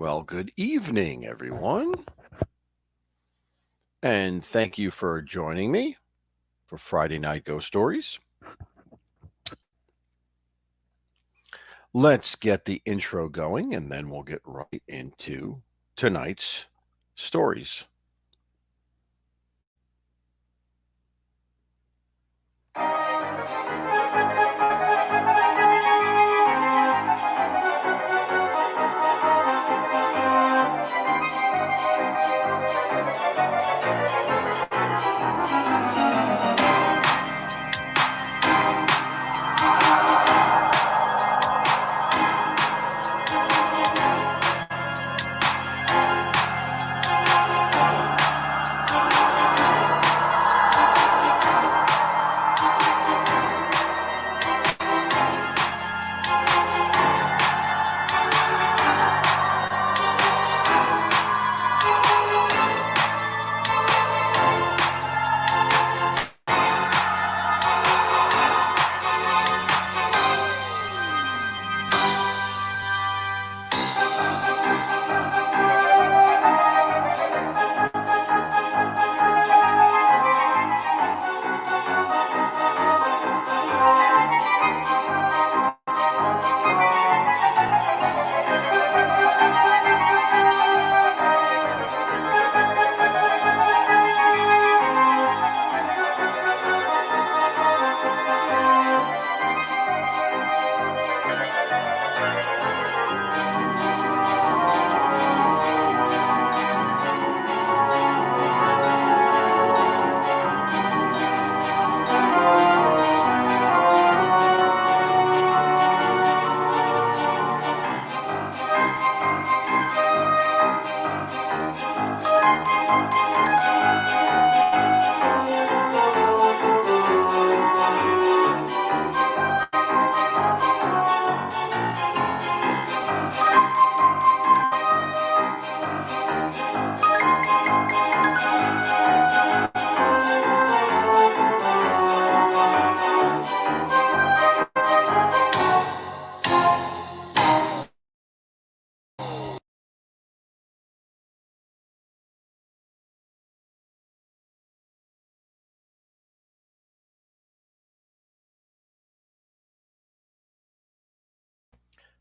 Well, good evening, everyone. And thank you for joining me for Friday Night Ghost Stories. Let's get the intro going, and then we'll get right into tonight's stories.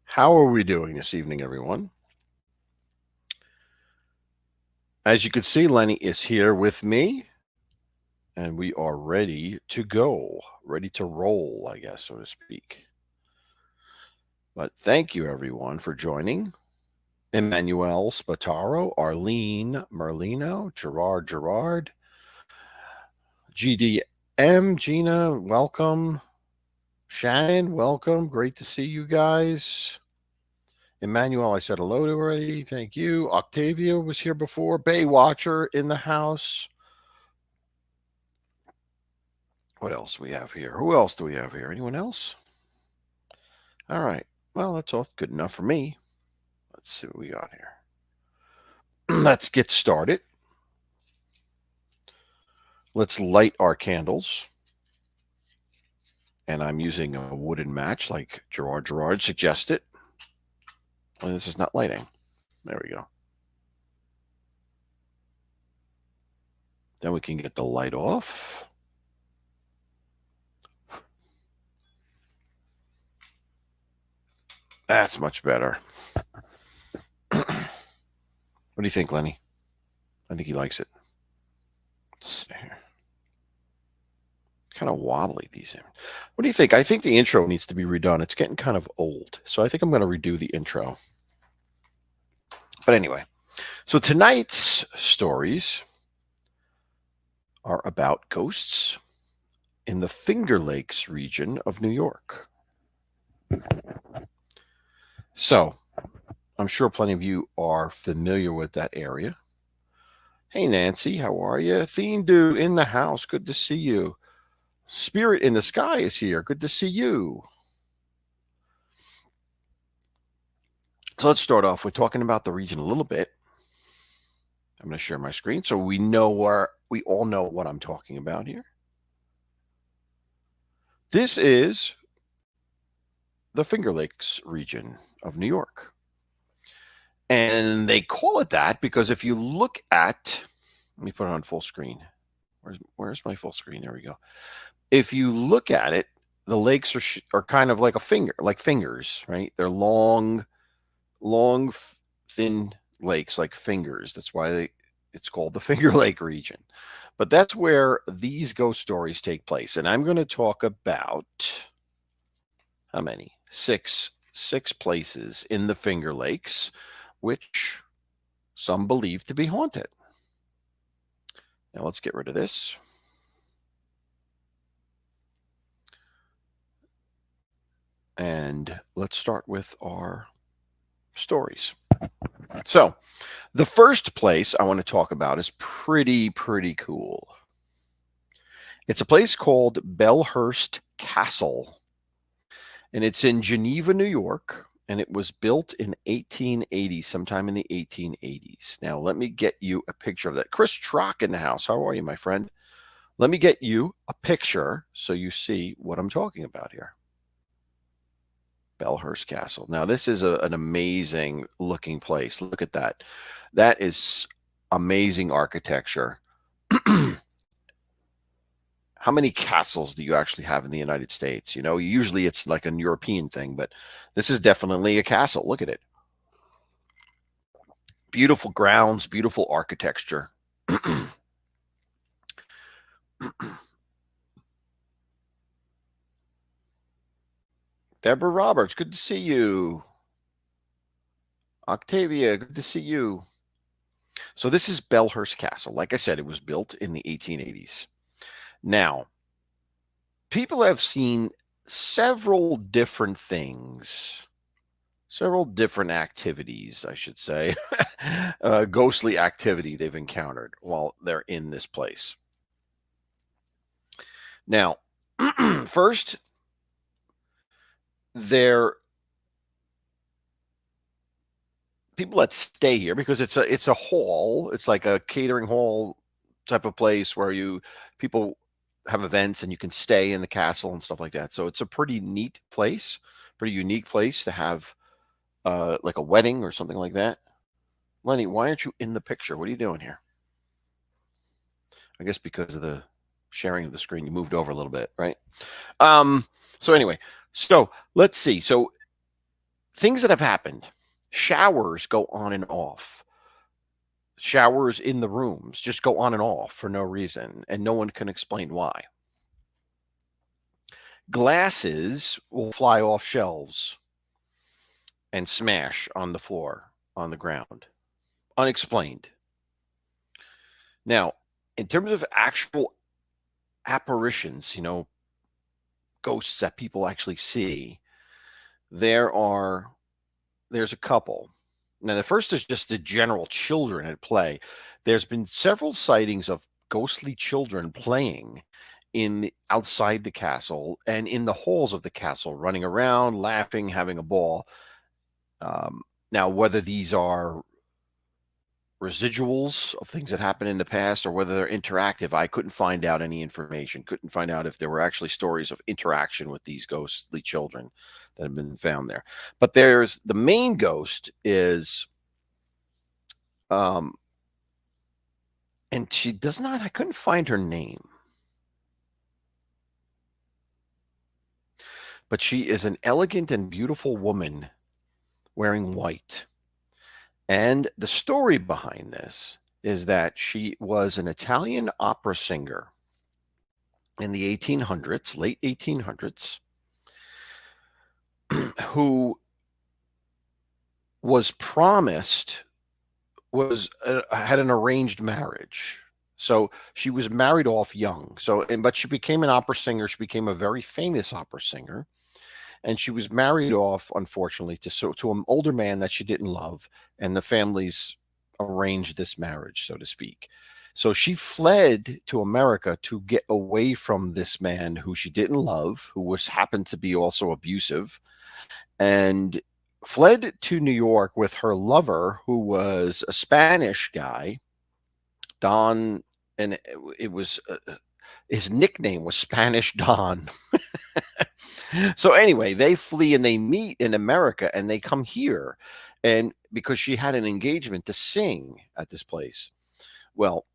How are we doing this evening, everyone? As you can see, Lenny is here with me, and we are ready to go, ready to roll, I guess, so to speak. But thank you, everyone, for joining. Emmanuel Spataro, Arlene Merlino, Gerard, GDM, Gina, welcome. Shannon, welcome. Great to see you guys. Emmanuel, I said hello to already. Thank you. Octavia was here before. Baywatcher in the house. What else do we have here? Who else do we have here? Anyone else? All right. Well, that's all good enough for me. Let's see what we got here. Let's get started. Let's light our candles. And I'm using a wooden match like Gerard suggested. Well, this is not lighting. There we go. Then we can get the light off. That's much better. What do you think, Lenny? I think he likes it. Let's see here. It's kind of wobbly, these. What do you think? I think the intro needs to be redone. It's getting kind of old. So I think I'm going to redo the intro. But anyway, so tonight's stories are about ghosts in the Finger Lakes region of New York. So I'm sure plenty of you are familiar with that area. Hey, Nancy, how are you? Theme Dude in the house. Good to see you. Spirit in the Sky is here. Good to see you. So let's start off with talking about the region a little bit. I'm going to share my screen so we all know what I'm talking about here. This is the Finger Lakes region of New York. And they call it that because if you look at, let me put it on full screen. Where's my full screen? There we go. If you look at it, the lakes are kind of like a finger, like fingers, right? They're long, thin lakes like fingers. That's why it's called the Finger Lake region. But that's where these ghost stories take place. And I'm going to talk about how many? Six places in the Finger Lakes, which some believe to be haunted. Now let's get rid of this. And let's start with our stories. So the first place I want to talk about is pretty cool. It's a place called Belhurst Castle, and it's in Geneva, New York, and it was built in 1880, sometime in the 1880s. Now, let me get you a picture of that. Chris Trock in the house. How are you, my friend? Let me get you a picture so you see what I'm talking about here. Belhurst Castle. Now, this is an amazing looking place. Look at that. That is amazing architecture. How many castles do you actually have in the United States? You know, usually it's like a European thing, but this is definitely a castle. Look at it. Beautiful grounds, beautiful architecture. Deborah Roberts, good to see you. Octavia, good to see you. So this is Belhurst Castle. Like I said, it was built in the 1880s. Now, people have seen several different things, several different activities, I should say, ghostly activity they've encountered while they're in this place. Now, first, they're people that stay here because it's a hall. It's like a catering hall type of place where people have events and you can stay in the castle and stuff like that. So it's a pretty neat place, pretty unique place to have like a wedding or something like that. Lenny, why aren't you in the picture? What are you doing here? I guess because of the sharing of the screen, you moved over a little bit, right? So anyway, so let's see. So things that have happened. Showers go on and off. Showers in the rooms just go on and off for no reason, and no one can explain why. Glasses will fly off shelves and smash on the floor, on the ground. Unexplained. Now, in terms of actual apparitions, you know, ghosts that people actually see, there's a couple. Now, the first is just the general children at play. There's been several sightings of ghostly children playing outside the castle and in the halls of the castle, running around, laughing, having a ball. Now, whether these are residuals of things that happened in the past or whether they're interactive, I couldn't find out any information. Couldn't find out if there were actually stories of interaction with these ghostly children that have been found there. But there's the main ghost is, and she does not, I couldn't find her name, but she is an elegant and beautiful woman wearing white. And the story behind this is that she was an Italian opera singer in the 1800s, late 1800s, who was had an arranged marriage. So she was married off young. But she became an opera singer. She became a very famous opera singer. And she was married off, unfortunately, to an older man that she didn't love, and the families arranged this marriage, so to speak. So she fled to America to get away from this man who she didn't love, who happened to be also abusive, and fled to New York with her lover, who was a Spanish guy, Don, and it was his nickname was Spanish Don. So anyway, they flee and they meet in America and they come here, and because she had an engagement to sing at this place. Well,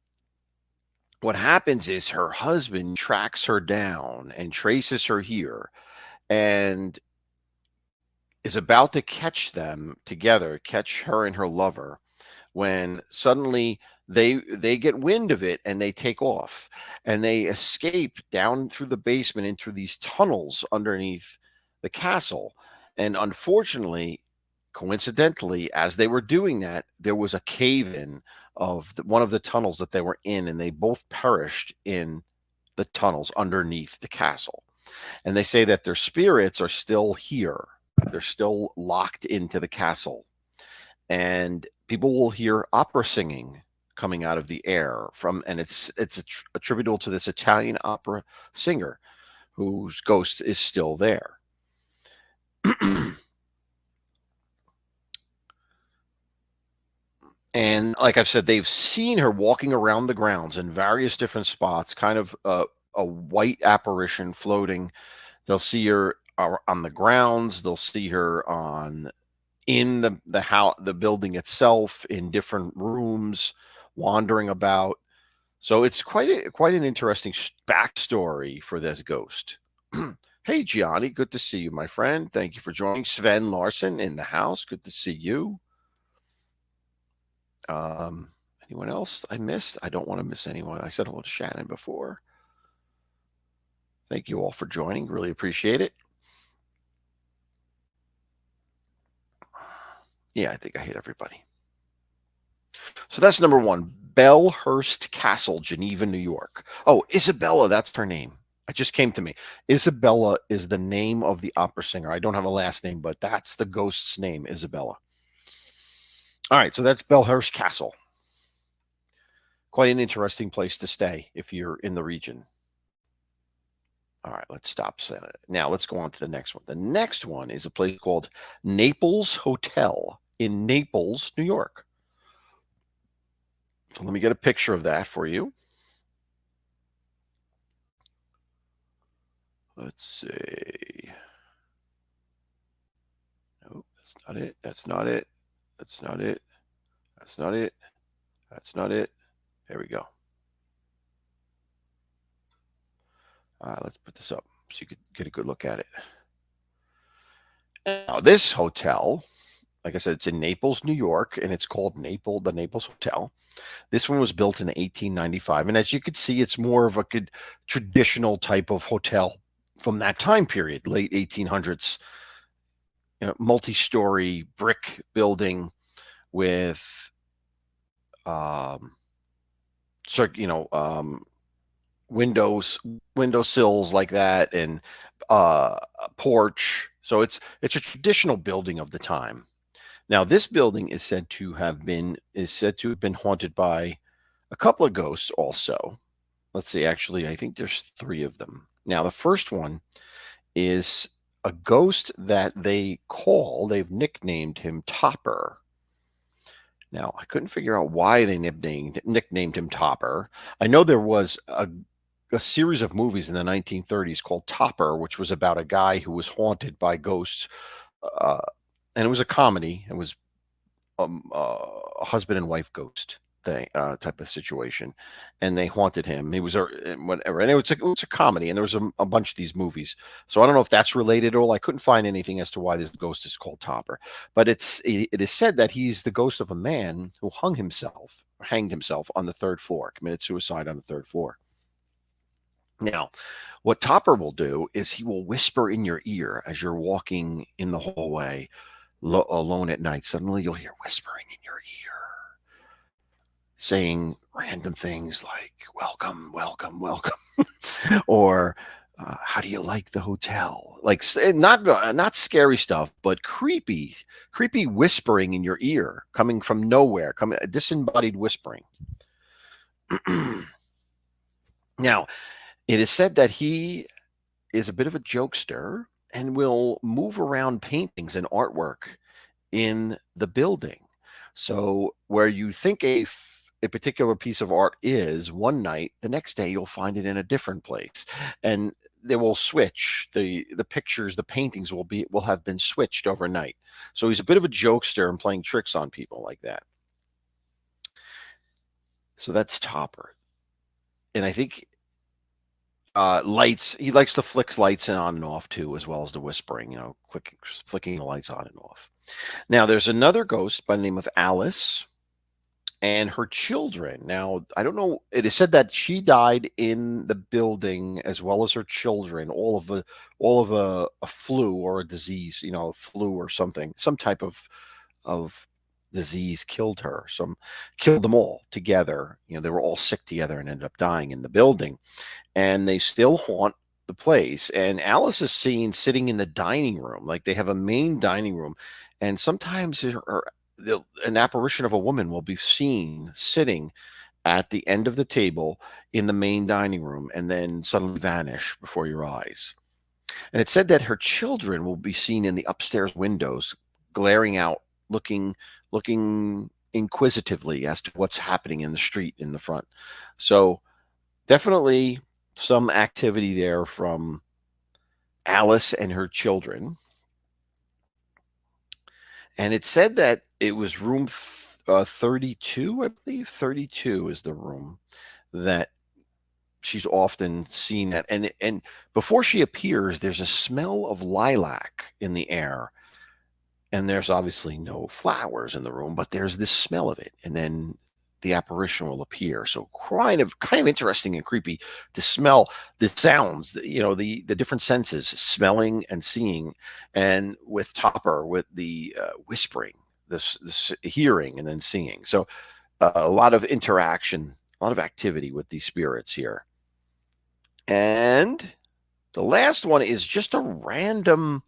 what happens is her husband tracks her down and traces her here and is about to catch them together, catch her and her lover, when suddenly they get wind of it and they take off and they escape down through the basement into these tunnels underneath the castle. And unfortunately, coincidentally, as they were doing that, there was a cave in of one of the tunnels that they were in, and they both perished in the tunnels underneath the castle. And they say that their spirits are still here. They're still locked into the castle. And people will hear opera singing coming out of the air from, and it's attributable to this Italian opera singer whose ghost is still there. And like I've said, they've seen her walking around the grounds in various different spots, kind of a white apparition floating. They'll see her on the grounds. They'll see her on in the house, the building itself, in different rooms, wandering about. So it's quite an interesting backstory for this ghost. Hey, Gianni, good to see you, my friend. Thank you for joining. Sven Larson in the house. Good to see you. Anyone else I missed? I don't want to miss anyone. I said hello to Shannon before. Thank you all for joining. Really appreciate it. Yeah, I think I hit everybody. So that's number one, Bellhurst Castle, Geneva, New York. Oh, Isabella, that's her name. It just came to me. Isabella is the name of the opera singer. I don't have a last name, but that's the ghost's name, Isabella. All right, so that's Bellhurst Castle. Quite an interesting place to stay if you're in the region. All right, let's stop. Now let's go on to the next one. The next one is a place called Naples Hotel in Naples, New York. So let me get a picture of that for you. Let's see. Nope, that's not it. That's not it. That's not it. That's not it. That's not it. There we go. Let's put this up so you could get a good look at it. Now, this hotel, like I said, it's in Naples, New York, and it's called the Naples Hotel. This one was built in 1895, and as you can see, it's more of a good traditional type of hotel from that time period, late 1800s. Multi-story brick building with, window sills like that, and a porch. So it's a traditional building of the time. Now, this building is said to have been haunted by a couple of ghosts also. Let's see, actually, I think there's 3 of them. Now, the first one is a ghost that they've nicknamed him Topper. Now, I couldn't figure out why they nicknamed him Topper. I know there was a series of movies in the 1930s called Topper, which was about a guy who was haunted by ghosts. And it was a comedy. It was a husband and wife ghost thing, type of situation, and they haunted him. He was whatever, and it was a comedy, and there was a bunch of these movies. So I don't know if that's related at all. I couldn't find anything as to why this ghost is called Topper, but it is said that he's the ghost of a man who hanged himself on the 3rd floor, committed suicide on the 3rd floor. Now, what Topper will do is he will whisper in your ear as you're walking in the hallway alone at night. Suddenly you'll hear whispering in your ear, saying random things like, welcome, welcome, welcome, or how do you like the hotel? Like, not scary stuff, but creepy whispering in your ear, coming from nowhere, disembodied whispering. Now, it is said that he is a bit of a jokester and will move around paintings and artwork in the building. So where you think a particular piece of art is one night, the next day you'll find it in a different place, and they will switch. The pictures, the paintings will have been switched overnight. So he's a bit of a jokester and playing tricks on people like that. So that's Topper. And I think lights, he likes to flick lights on and off too, as well as the whispering, flicking the lights on and off. Now there's another ghost by the name of Alice and her children. Now, I don't know, it is said that she died in the building as well as her children, all of a flu or a disease, flu or something, some type of disease killed her. Some killed them all together. They were all sick together and ended up dying in the building. And they still haunt the place. And Alice is seen sitting in the dining room. Like they have a main dining room, and sometimes an apparition of a woman will be seen sitting at the end of the table in the main dining room and then suddenly vanish before your eyes. And it's said that her children will be seen in the upstairs windows, glaring out, looking inquisitively as to what's happening in the street in the front. So definitely some activity there from Alice and her children. And it said that it was room 32, I believe. 32 is the room that she's often seen at. And before she appears, there's a smell of lilac in the air. And there's obviously no flowers in the room, but there's this smell of it. And then the apparition will appear. So kind of interesting and creepy to smell the sounds, the different senses, smelling and seeing, and with Topper with the whispering, this hearing and then seeing. So a lot of interaction, a lot of activity with these spirits here. And the last one is just a random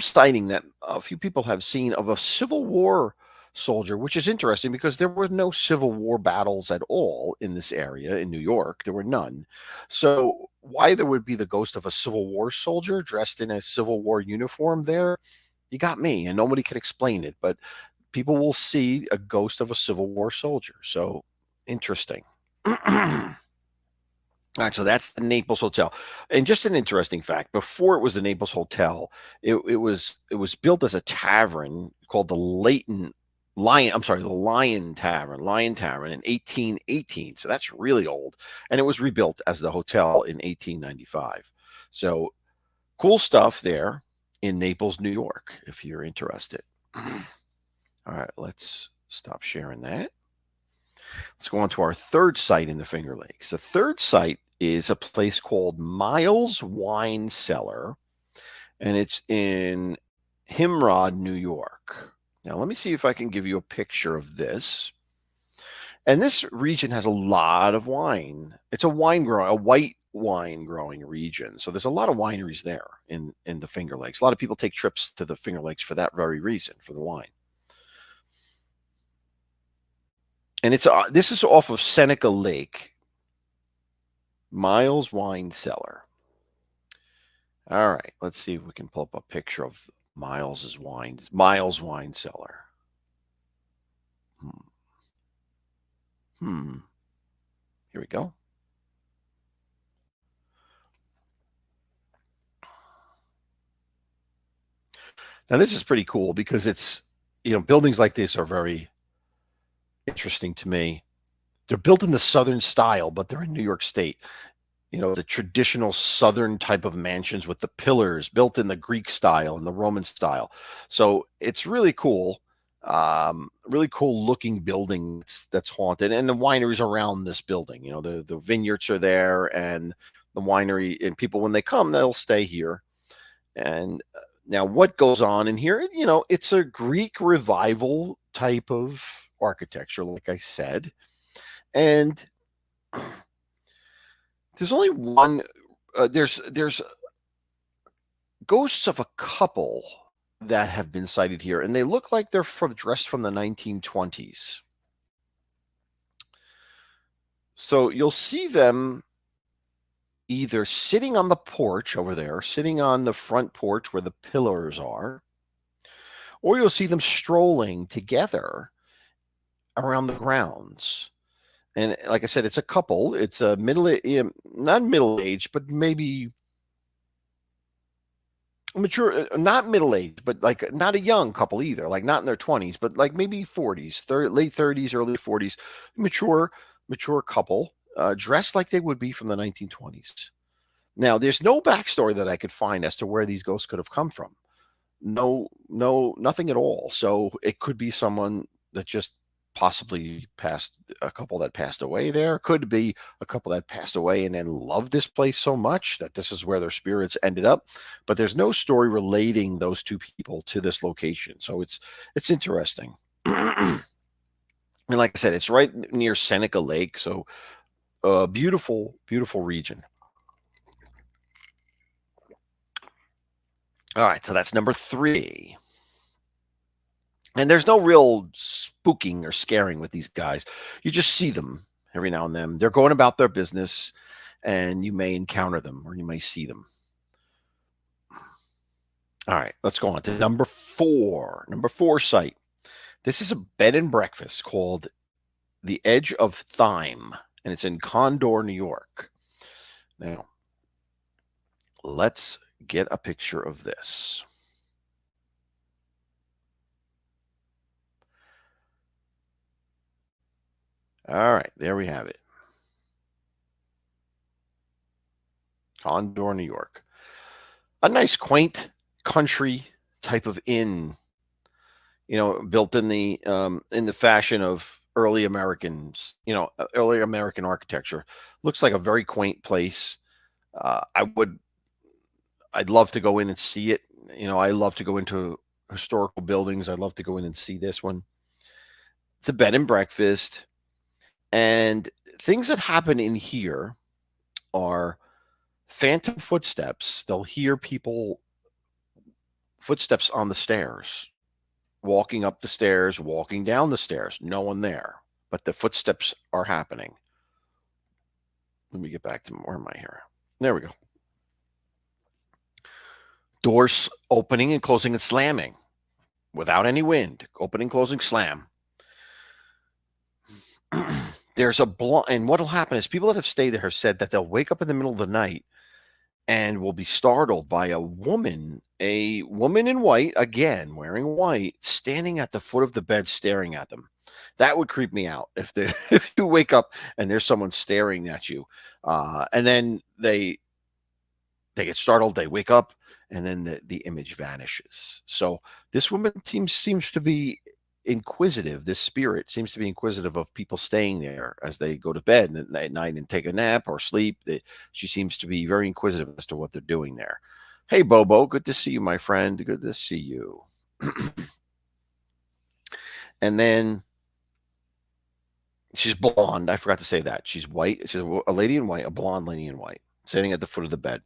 sighting that a few people have seen of a Civil War soldier, which is interesting because there were no Civil War battles at all in this area in New York. There were none. So why there would be the ghost of a Civil War soldier dressed in a Civil War uniform there, you got me, and nobody can explain it, but people will see a ghost of a Civil War soldier. So interesting. All right, so that's the Naples Hotel. And just an interesting fact, before it was the Naples Hotel, it was built as a tavern called the Lion Tavern in 1818. So that's really old. And it was rebuilt as the hotel in 1895. So cool stuff there in Naples, New York, if you're interested. All right, let's stop sharing that. Let's go on to our third site in the Finger Lakes. The third site is a place called Miles Wine Cellar, and it's in Himrod, New York. Now, let me see if I can give you a picture of this. And this region has a lot of wine. It's a white wine growing region. So there's a lot of wineries there in the Finger Lakes. A lot of people take trips to the Finger Lakes for that very reason, for the wine. And this is off of Seneca Lake, Miles Wine Cellar. All right, let's see if we can pull up a picture of Miles Wine Cellar. Here we go. Now this is pretty cool because it's, buildings like this are very interesting to me. They're built in the Southern style, but they're in New York State. The traditional Southern type of mansions with the pillars built in the Greek style and the Roman style. So it's really cool. Really cool looking building that's haunted, and the wineries around this building. The vineyards are there, and the winery, and people, when they come, they'll stay here. And now what goes on in here? It's a Greek revival type of architecture, like I said. And there's only one, there's ghosts of a couple that have been sighted here, and they look like they're dressed from the 1920s. So you'll see them either sitting on the porch over there, sitting on the front porch where the pillars are, or you'll see them strolling together around the grounds. And like I said, it's a couple. It's a not middle-aged, but maybe mature, not middle-aged, but like not a young couple either, like not in their 20s, but like maybe 40s, late 30s, early 40s, mature couple, dressed like they would be from the 1920s. Now, there's no backstory that I could find as to where these ghosts could have come from. No, nothing at all. So it could be someone that just possibly passed, a couple that passed away there. Could be a couple that passed away and then loved this place so much that this is where their spirits ended up. But there's no story relating those two people to this location. So it's interesting. And like I said, it's right near Seneca Lake. So a beautiful, beautiful region. All right, so that's number 3. And there's no real spooking or scaring with these guys. You just see them every now and then. They're going about their business, and you may encounter them or you may see them. All right, let's go on to number 4. Number 4 site. This is a bed and breakfast called The Edge of Thyme, and it's in Condor, New York. Now, let's get a picture of this. All right, there we have it. Condor, New York. A nice, quaint country type of inn, built in the fashion of early Americans, early American architecture. Looks like a very quaint place. I'd love to go in and see it. I love to go into historical buildings. I'd love to go in and see this one. It's a bed and breakfast, and things that happen in here are phantom footsteps. They'll hear people footsteps on the stairs, walking up the stairs, walking down the stairs. No one there, but the footsteps are happening. Let me get back to where am I here? There we go. Doors opening and closing and slamming without any wind. Opening, closing, slam. There's a and what'll happen is people that have stayed there have said that they'll wake up in the middle of the night and will be startled by a woman in white, again wearing white, standing at the foot of the bed staring at them. That would creep me out if if you wake up and there's someone staring at you, and then they get startled, they wake up, and then the image vanishes. So this woman seems to be inquisitive. This spirit seems to be inquisitive of people staying there as they go to bed at night and take a nap or sleep. She seems to be very inquisitive as to what they're doing there. Hey, Bobo, good to see you, my friend. Good to see you. And then she's blonde. I forgot to say that. She's white. She's a lady in white, a blonde lady in white, sitting at the foot of the bed.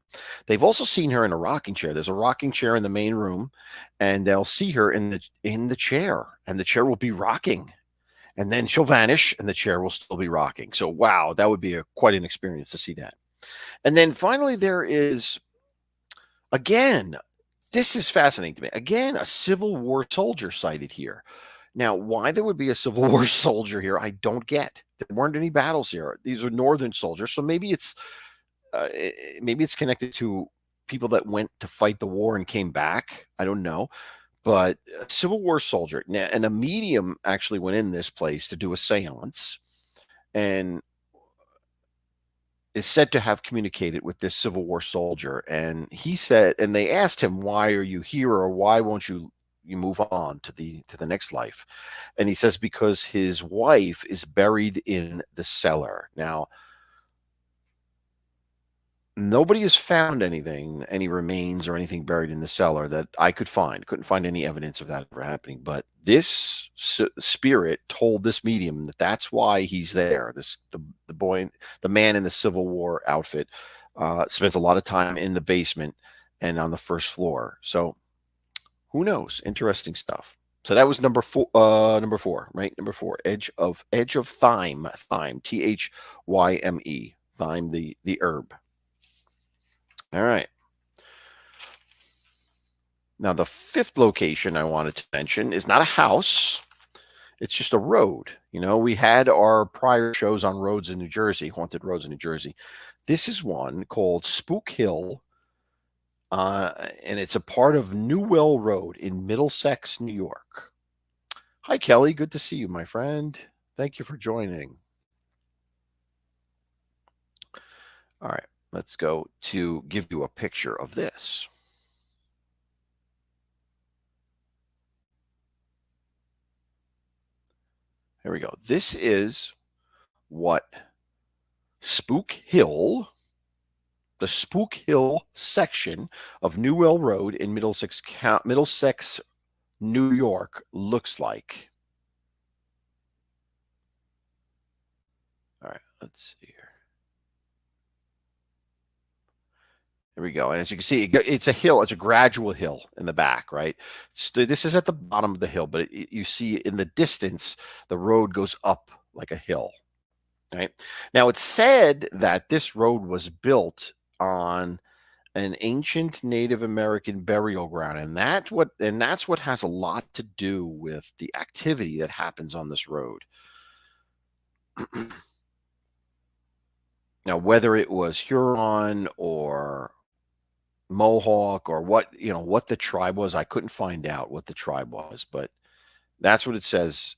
They've also seen her in a rocking chair. There's a rocking chair in the main room, and they'll see her in the chair, and the chair will be rocking, and then she'll vanish, and the chair will still be rocking. So, wow, that would be quite an experience to see that. And then finally, there is, again, this is fascinating to me. Again, a Civil War soldier sighted here. Now, why there would be a Civil War soldier here, I don't get. There weren't any battles here. These are Northern soldiers, so maybe it's connected to people that went to fight the war and came back. I don't know. But a Civil War soldier, and a medium actually went in this place to do a seance and is said to have communicated with this Civil War soldier. And he said, and they asked him, why are you here, or why won't you move on to the next life? And he says, because his wife is buried in the cellar. Now, nobody has found any remains or anything buried in the cellar that I could find. Couldn't find any evidence of that ever happening. But this spirit told this medium that that's why he's there. The man in the Civil War outfit, spends a lot of time in the basement and on the first floor. So who knows? Interesting stuff. So that was number 4. Number 4, right? Number 4, Edge of Thyme, Thyme, Thyme, Thyme, the herb. All right. Now, the 5th location I wanted to mention is not a house. It's just a road. We had our prior shows on roads in New Jersey, haunted roads in New Jersey. This is one called Spook Hill, and it's a part of Newell Road in Middlesex, New York. Hi, Kelly. Good to see you, my friend. Thank you for joining. All right, let's go to give you a picture of this. Here we go. This is what Spook Hill, the Spook Hill section of Newell Road in Middlesex, New York, looks like. All right, let's see here. There we go. And as you can see, it's a hill. It's a gradual hill in the back, right? So this is at the bottom of the hill, but you see in the distance, the road goes up like a hill, right? Now, it's said that this road was built on an ancient Native American burial ground, and that's what has a lot to do with the activity that happens on this road. Now, whether it was Huron or Mohawk or what the tribe was, I couldn't find out what the tribe was, but that's what it says.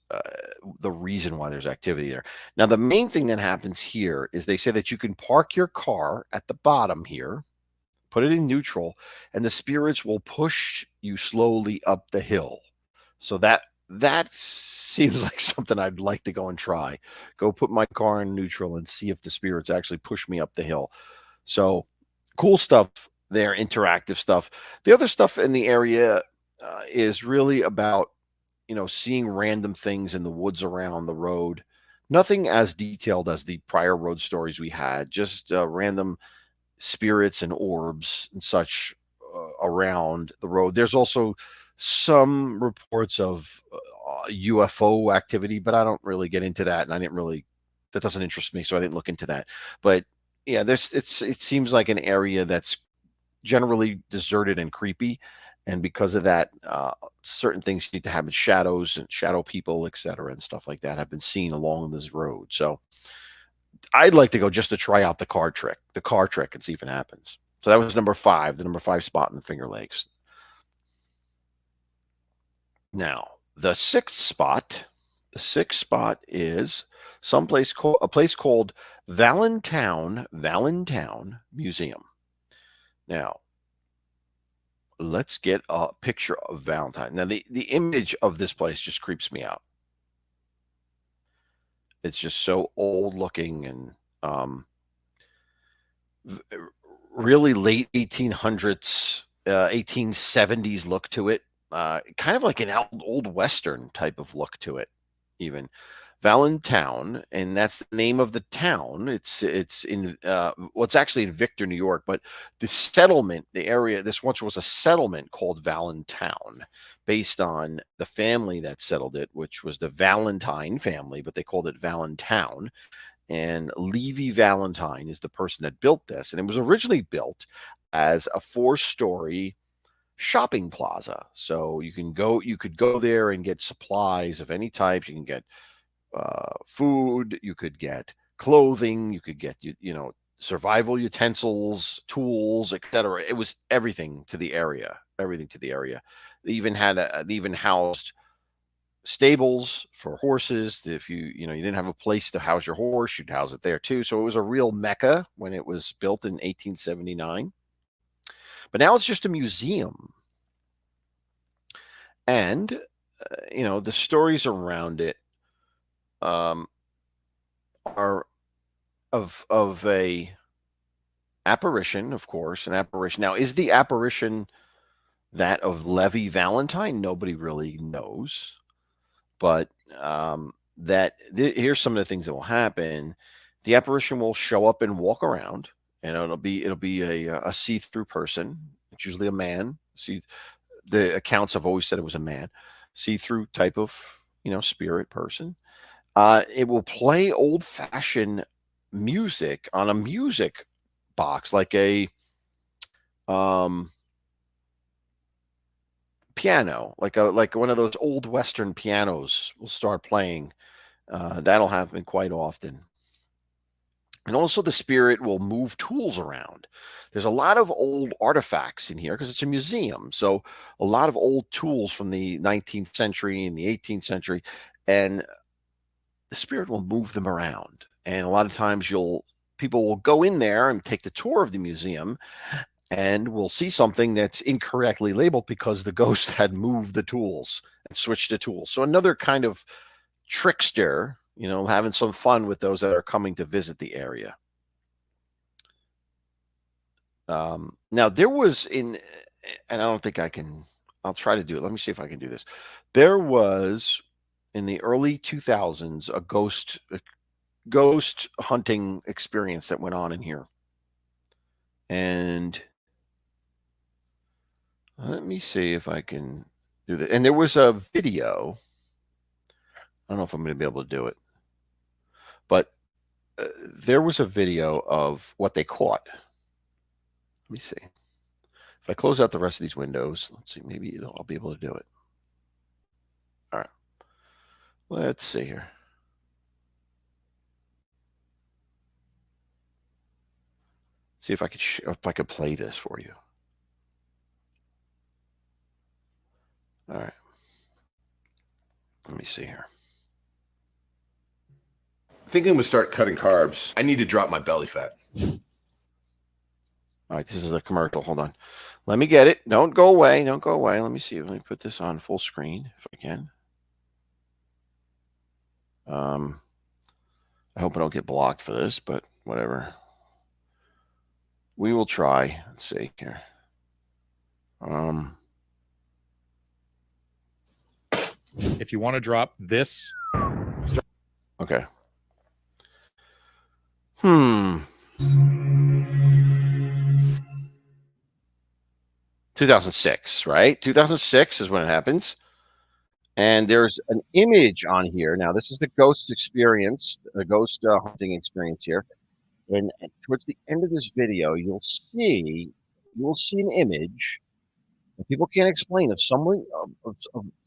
The reason why there's activity there. Now, the main thing that happens here is they say that you can park your car at the bottom here, put it in neutral, and the spirits will push you slowly up the hill. So that seems like something I'd like to go and try. Go put my car in neutral and see if the spirits actually push me up the hill. So cool stuff there, interactive stuff. The other stuff in the area is really about seeing random things in the woods around the road. Nothing as detailed as the prior road stories we had, just random spirits and orbs and such around the road. There's also some reports of UFO activity, but I don't really get into that, and that doesn't interest me, so I didn't look into that. But yeah, it seems like an area that's generally deserted and creepy, and because of that, certain things need to happen. Shadows and shadow people, etc., and stuff like that have been seen along this road. So I'd like to go just to try out the car trick, and see if it happens. So that was number 5, the number 5 spot in the Finger Lakes. Now, the sixth spot is a place called Valentine Museum. Now, let's get a picture of Valentine. Now, the image of this place just creeps me out. It's just so old looking and really late 1800s, 1870s look to it. Kind of like an old Western type of look to it, even. Valentine, and that's the name of the town. It's in it's actually in Victor, New York, but the settlement, the area, this once was a settlement called Valentine, based on the family that settled it, which was the Valentine family, but they called it Valentine. And Levy Valentine is the person that built this, and it was originally built as a 4-story shopping plaza. So you could go there and get supplies of any type. You can get food, you could get clothing, you could get survival utensils, tools, etc. It was everything to the area. They even housed stables for horses. If you didn't have a place to house your horse, you'd house it there too. So it was a real mecca when it was built in 1879. But now it's just a museum, and the stories around it are of a apparition, of course, an apparition. Now, is the apparition that of Levy Valentine? Nobody really knows, but here's some of the things that will happen. The apparition will show up and walk around, and it'll be a see-through person. It's usually a man. See, the accounts have always said it was a man, see-through type of spirit person. It will play old-fashioned music on a music box, like a piano, like one of those old Western pianos will start playing. That'll happen quite often. And also the spirit will move tools around. There's a lot of old artifacts in here because it's a museum. So a lot of old tools from the 19th century and the 18th century. And the spirit will move them around. And a lot of times people will go in there and take the tour of the museum and we'll see something that's incorrectly labeled because the ghost had moved the tools and switched the tools. So another kind of trickster, having some fun with those that are coming to visit the area. Now there was and I don't think I'll try to do it. Let me see if I can do this. There was in the early 2000s a ghost hunting experience that went on in here. And let me see if I can do that. And there was a video. I don't know if I'm going to be able to do it, but there was a video of what they caught. Let me see. If I close out the rest of these windows, let's see, maybe I'll be able to do it. All right. Let's see here. See if I could play this for you. All right. Let me see here. Thinking I'm gonna start cutting carbs. I need to drop my belly fat. All right, this is a commercial. Hold on. Let me get it. Don't go away. Don't go away. Let me see. Let me put this on full screen if I can. I hope I don't get blocked for this, but whatever. We will try. Let's see here. If you want to drop this. Okay. 2006, right? 2006 is when it happens. And there's an image on here. Now, this is the ghost experience, the ghost hunting experience here. And towards the end of this video, you will see an image that people can't explain of someone of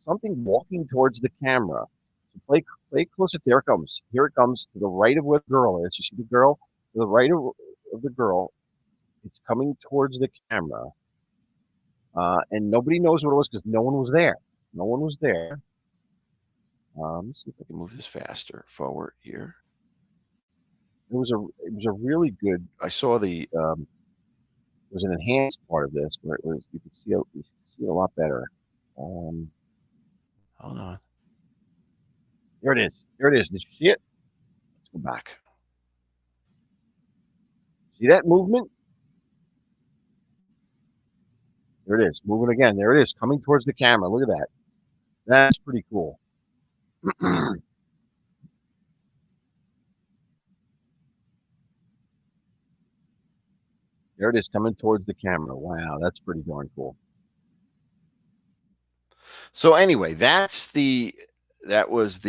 something walking towards the camera. So play close. There it comes. Here it comes to the right of where the girl is. You see the girl to the right of the girl. It's coming towards the camera, and nobody knows what it was because no one was there. No one was there. Let's see if I can move this faster forward here. It was a really good. I saw there was an enhanced part of this where you could see it a lot better. Hold on. There it is. There it is. Did you see it? Let's go back. See that movement? There it is. Moving again. There it is. Coming towards the camera. Look at that. That's pretty cool. There it is. Coming towards the camera. Wow. That's pretty darn cool. So anyway, that was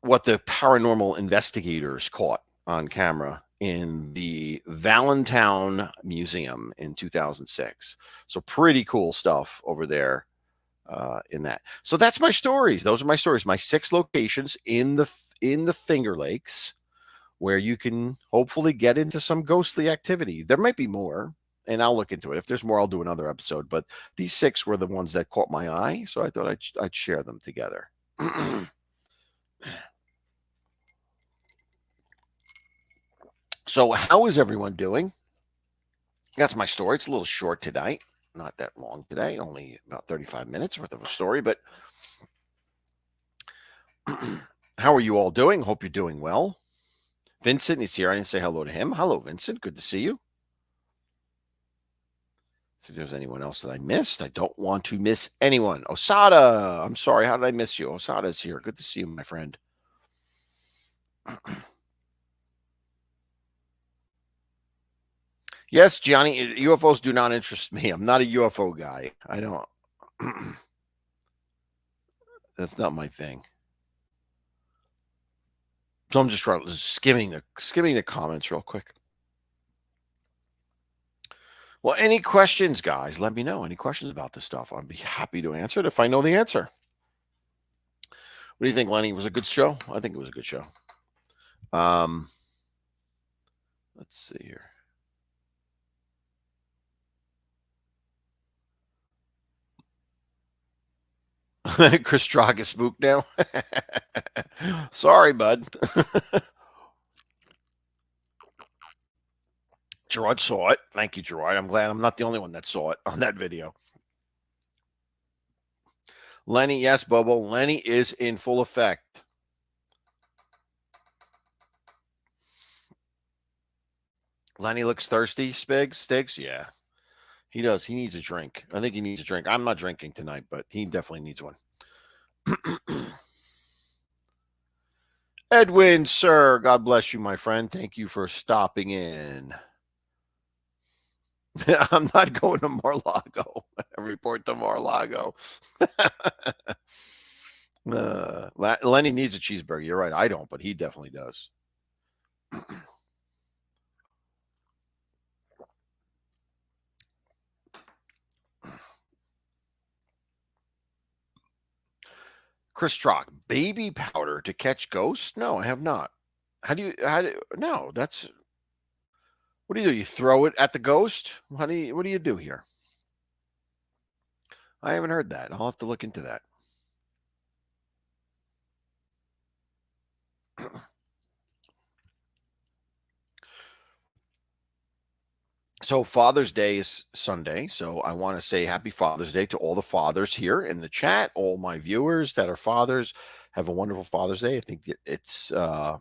what the paranormal investigators caught on camera in the Valentine Museum in 2006. So pretty cool stuff over there in that. So that's my stories. Those are my stories. My 6 locations in the Finger Lakes where you can hopefully get into some ghostly activity. There might be more, and I'll look into it. If there's more, I'll do another episode. But these 6 were the ones that caught my eye, so I thought I'd share them together. So how is everyone doing? That's my story. It's a little short tonight. Not that long today. Only about 35 minutes worth of a story. But how are you all doing? Hope you're doing well. Vincent is here. I didn't say hello to him. Hello, Vincent. Good to see you. See if there's anyone else that I missed. I don't want to miss anyone. Osada. I'm sorry. How did I miss you? Osada's here. Good to see you, my friend. Yes, Johnny, UFOs do not interest me. I'm not a UFO guy. I don't. That's not my thing. So I'm just skimming the comments real quick. Well, any questions, guys? Let me know. Any questions about this stuff? I'd be happy to answer it if I know the answer. What do you think, Lenny? It was a good show? I think it was a good show. Let's see here. Chris Strock is spooked now. Sorry, bud. Gerard saw it. Thank you, Gerard. I'm glad I'm not the only one that saw it on that video. Lenny, yes, Bobo. Lenny is in full effect. Lenny looks thirsty, Stiggs? Yeah. He does. He needs a drink. I think he needs a drink. I'm not drinking tonight, but he definitely needs one. Edwin, sir, God bless you, my friend. Thank you for stopping in. I'm not going to Mar-a-Lago. Report to Mar-a-Lago. Lenny needs a cheeseburger. You're right. I don't, but he definitely does. Chris Strock, baby powder to catch ghosts? No, I have not. No, that's, what do? You throw it at the ghost? What do you do here? I haven't heard that. I'll have to look into that. So Father's Day is Sunday. So I want to say happy Father's Day to all the fathers here in the chat. All my viewers that are fathers, have a wonderful Father's Day. I think it's the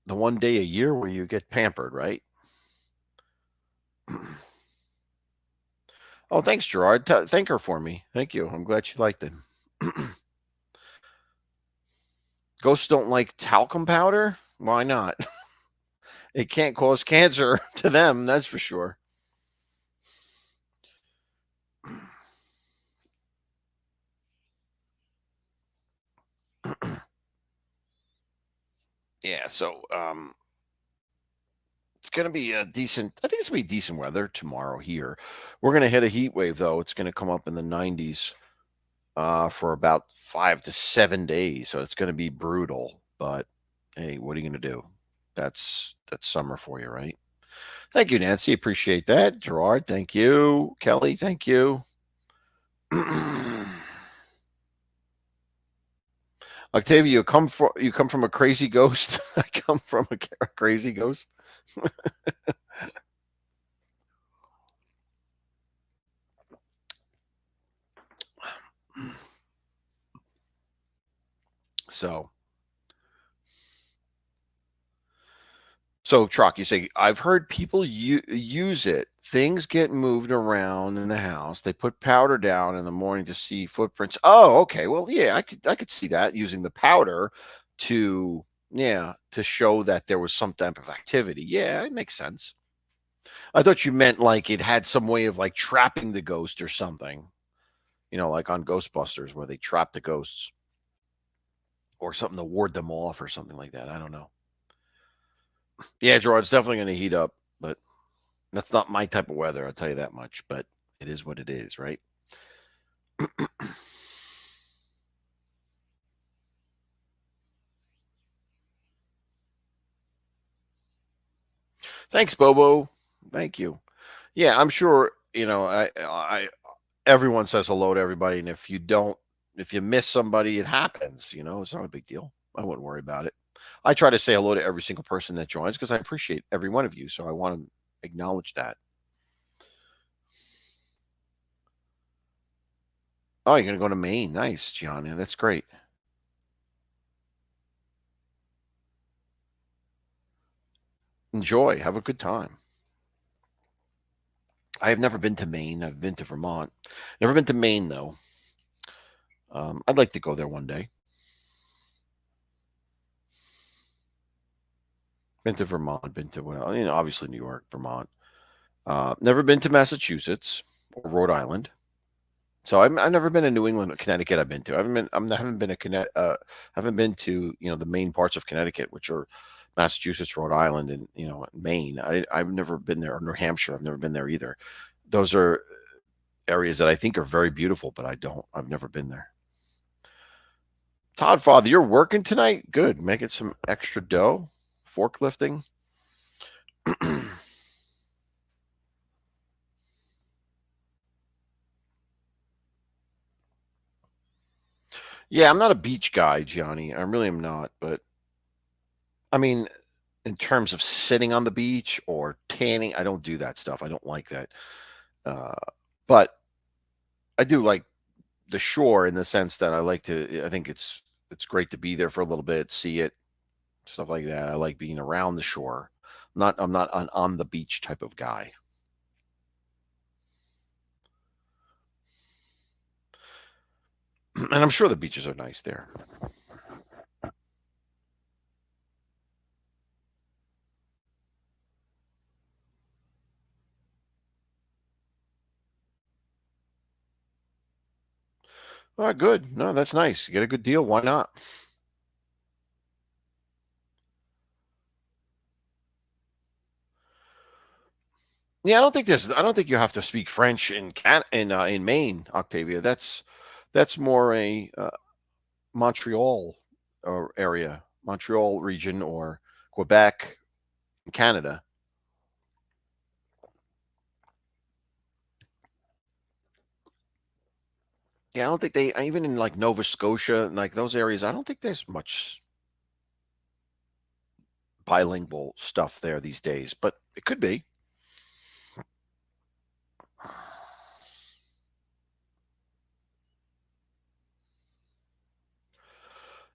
one day a year where you get pampered, right? Oh, thanks, Gerard. Thank her for me. Thank you. I'm glad she liked it. Ghosts don't like talcum powder? Why not? It can't cause cancer to them, that's for sure. Yeah, so it's going to be I think it's going to be decent weather tomorrow here. We're going to hit a heat wave, though. It's going to come up in the 90s for about 5 to 7 days. So it's going to be brutal. But hey, what are you going to do? That's summer for you, right? Thank you, Nancy. Appreciate that. Gerard, thank you. Kelly, thank you. Octavia, you come from a crazy ghost. I come from a crazy ghost. So Trock, you say, I've heard people use it. Things get moved around in the house. They put powder down in the morning to see footprints. Oh, okay. Well, yeah, I could see that, using the powder to show that there was some type of activity. Yeah, it makes sense. I thought you meant like it had some way of like trapping the ghost or something. You know, like on Ghostbusters where they trap the ghosts, or something to ward them off or something like that. I don't know. Yeah, Gerard, it's definitely going to heat up, but that's not my type of weather, I'll tell you that much. But it is what it is, right? Thanks, Bobo. Thank you. Yeah, I'm sure, I everyone says hello to everybody, and if you miss somebody, it happens. It's not a big deal. I wouldn't worry about it. I try to say hello to every single person that joins because I appreciate every one of you. So I want to acknowledge that. Oh, you're going to go to Maine. Nice, Gianni. That's great. Enjoy. Have a good time. I have never been to Maine. I've been to Vermont. Never been to Maine, though. I'd like to go there one day. Been to Vermont. Been to, obviously New York, Vermont. Never been to Massachusetts or Rhode Island. So I've never been to New England or Connecticut. I haven't been to the main parts of Connecticut, which are Massachusetts, Rhode Island, and Maine. I've never been there, or New Hampshire. I've never been there either. Those are areas that I think are very beautiful, but I've never been there. Todd Father, you're working tonight? Good. Making some extra dough. Forklifting. Yeah, I'm not a beach guy, Johnny. I really am not. But I mean, in terms of sitting on the beach or tanning, I don't do that stuff. I don't like that. But I do like the shore in the sense that I think it's great to be there for a little bit, see it, stuff like that. I like being around the shore. I'm not an on the beach type of guy. And I'm sure the beaches are nice there. All right, good. No, that's nice. You get a good deal. Why not? Yeah, I don't think you have to speak French in Maine, Octavia. That's more a Montreal area, Montreal region, or Quebec, Canada. Yeah, I don't think they even in like Nova Scotia and like those areas. I don't think there's much bilingual stuff there these days, but it could be.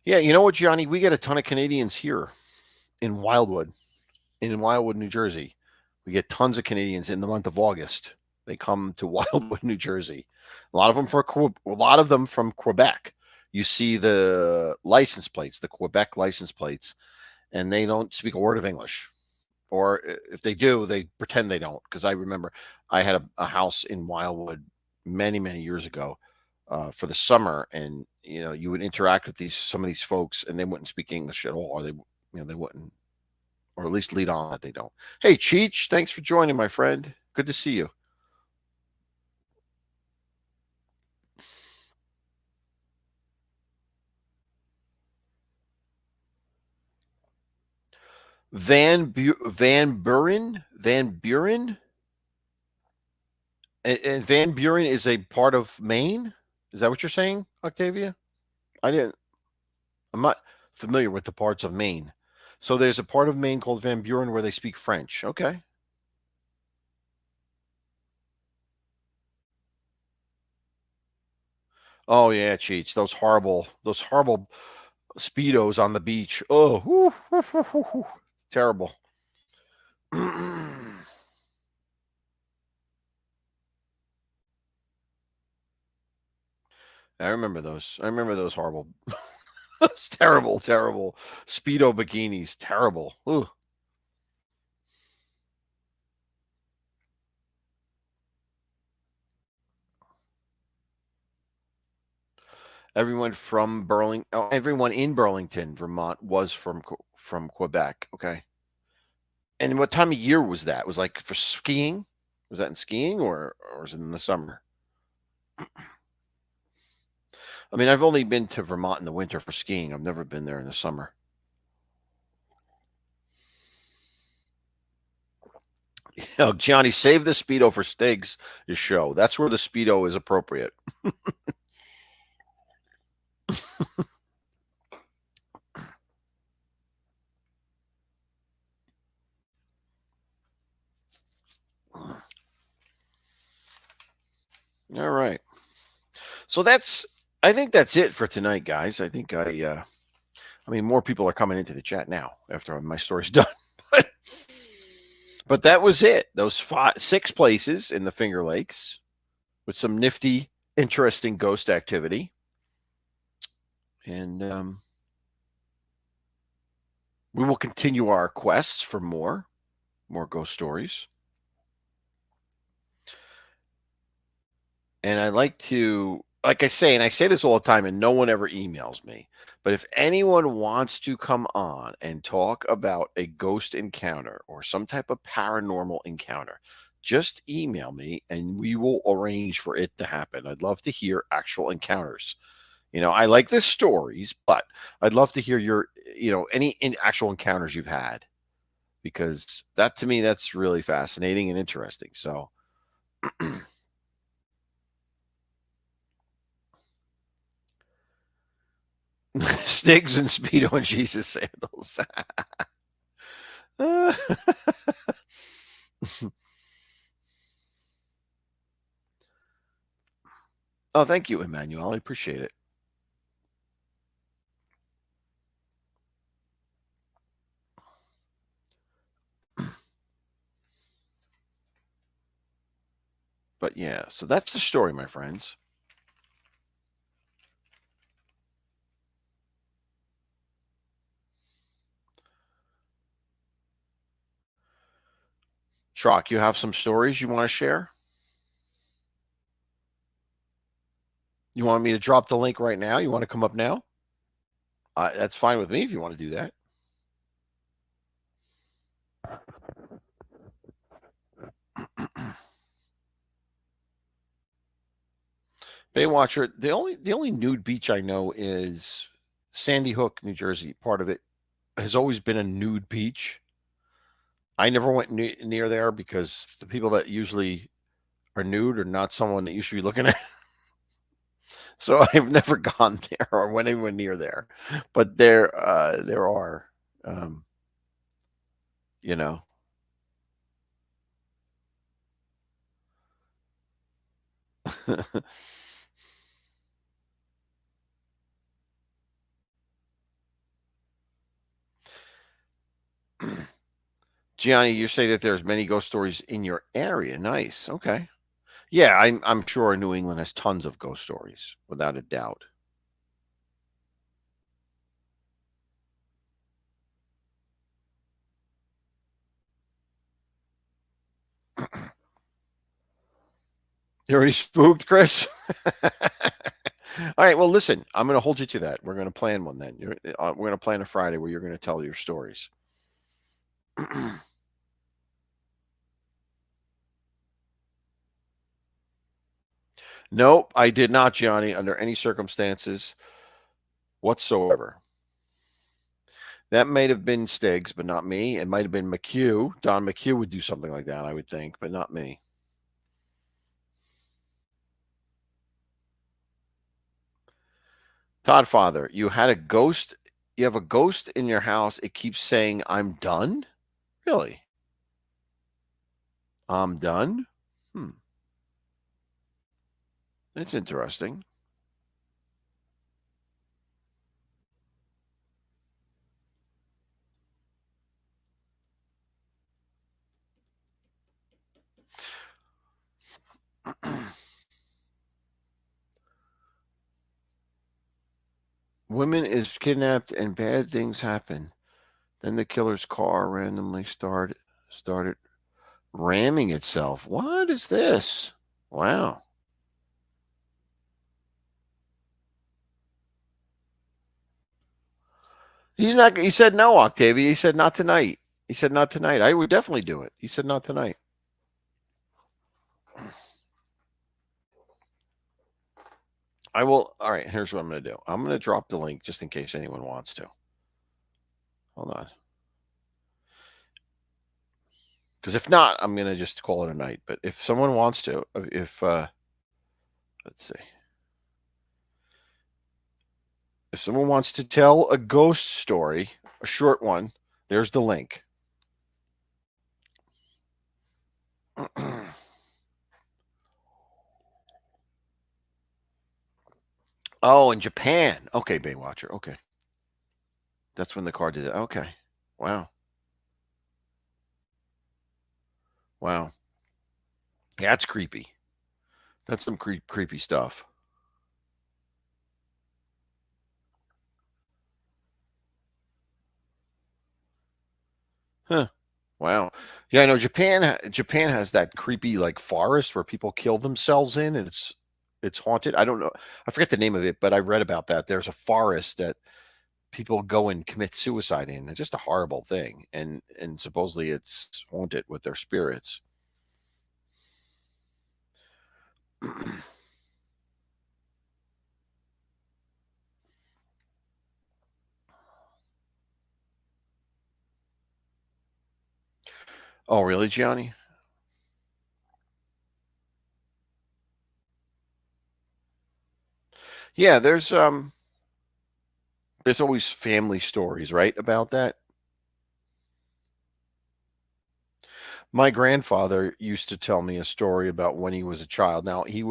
Yeah, you know what, Johnny? We get a ton of Canadians here in Wildwood, New Jersey. We get tons of Canadians in the month of August. They come to Wildwood, New Jersey. A lot of them from Quebec. You see the license plates, the Quebec license plates, and they don't speak a word of English. Or if they do, they pretend they don't. Because I remember I had a house in Wildwood many, many years ago for the summer, and you would interact with some of these folks, and they wouldn't speak English at all, or they wouldn't, or at least lead on that they don't. Hey, Cheech, thanks for joining, my friend. Good to see you. Van Buren, and Van Buren is a part of Maine. Is that what you're saying, Octavia? I didn't. I'm not familiar with the parts of Maine. So there's a part of Maine called Van Buren where they speak French. Okay. Oh yeah, Cheech. Those horrible speedos on the beach. Oh, whoo, whoo, whoo, whoo, terrible. I remember those. I remember those horrible, those terrible, terrible speedo bikinis. Terrible. Ooh. Everyone in Burlington, Vermont, was from Quebec. Okay. And what time of year was that? Was like for skiing? Was that in skiing or was it in the summer? I mean, I've only been to Vermont in the winter for skiing. I've never been there in the summer. Johnny, save the Speedo for Stig's show. That's where the Speedo is appropriate. All right. So I think that's it for tonight, guys. I think I mean, more people are coming into the chat now after my story's done. But that was it. Those 6 places in the Finger Lakes with some nifty, interesting ghost activity. And we will continue our quests for more ghost stories. And I'd like to like I say, and I say this all the time, and no one ever emails me, but if anyone wants to come on and talk about a ghost encounter or some type of paranormal encounter, just email me and we will arrange for it to happen. I'd love to hear actual encounters. I like the stories, but I'd love to hear your, any actual encounters you've had, because that, to me, that's really fascinating and interesting. So Snigs and Speedo and Jesus sandals. Oh, thank you, Emmanuel. I appreciate it. But yeah, so that's the story, my friends. Trock, you have some stories you want to share? You want me to drop the link right now? You want to come up now? That's fine with me if you want to do that. Baywatcher, the only nude beach I know is Sandy Hook, New Jersey. Part of it has always been a nude beach. I never went near there because the people that usually are nude are not someone that you should be looking at. So I've never gone there or went anywhere near there. But there are, um, you know. Gianni, you say that there's many ghost stories in your area. Nice. Okay. Yeah, I'm sure New England has tons of ghost stories, without a doubt. You already spooked, Chris? All right. Well, listen, I'm going to hold you to that. We're going to plan one then. We're going to plan a Friday where you're going to tell your stories. Nope, I did not, Gianni, under any circumstances whatsoever. That might have been Stiggs, but not me. It might have been McHugh. Don McHugh would do something like that, I would think, but not me. Todd Father, you had a ghost. You have a ghost in your house. It keeps saying, "I'm done." Really? I'm done. Hmm. That's interesting. Woman is kidnapped and bad things happen. Then the killer's car randomly started ramming itself. What is this? Wow. He's not. He said no, Octavia. He said not tonight. He said not tonight. I would definitely do it. He said not tonight. I will. All right. Here's what I'm going to do. I'm going to drop the link just in case anyone wants to. Hold on. Because if not, I'm going to just call it a night. But if someone wants to, let's see. If someone wants to tell a ghost story, a short one, there's the link. Oh, in Japan. Okay, Baywatcher. Okay. That's when the car did it. Okay. Wow. Wow. Yeah, that's creepy. That's some creepy stuff. Huh. Wow. Yeah, I know Japan has that creepy like forest where people kill themselves in, and it's it's haunted. I don't know. I forget the name of it, but I read about that. There's a forest that people go and commit suicide in. It's just a horrible thing, and supposedly it's haunted with their spirits. Oh, really, Gianni? Yeah, there's always family stories, right, about that. My grandfather used to tell me a story about when he was a child. Now, he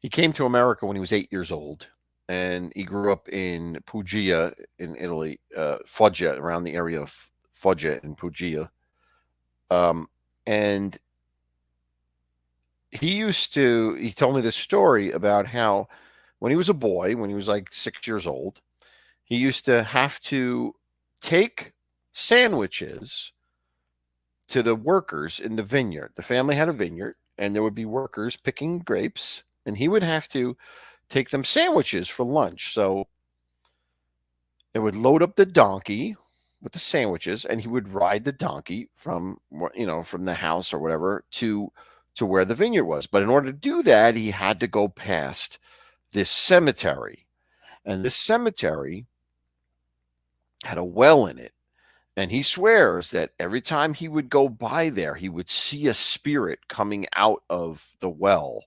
came to America when he was 8 years old, and he grew up in Puglia in Italy, Foggia, around the area of Foggia in Puglia. Um, and he told me this story about how when he was a boy, when he was like 6 years old, he used to have to take sandwiches to the workers in the vineyard. The family had a vineyard, and there would be workers picking grapes, and he would have to take them sandwiches for lunch. So they would load up the donkey with the sandwiches, and he would ride the donkey from from the house or whatever to where the vineyard was. But in order to do that, he had to go past this cemetery, and this cemetery had a well in it. And he swears that every time he would go by there, he would see a spirit coming out of the well.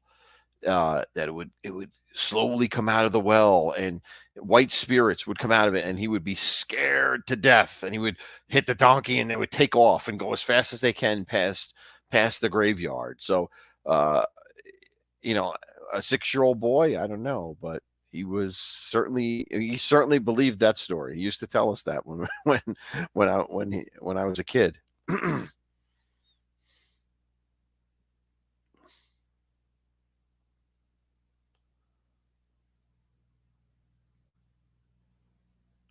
That it would slowly come out of the well, and white spirits would come out of it, and he would be scared to death, and he would hit the donkey, and they would take off and go as fast as they can past the graveyard. So, uh, you know, a 6-year-old boy, I don't know, but he certainly believed that story. He used to tell us that when I was a kid.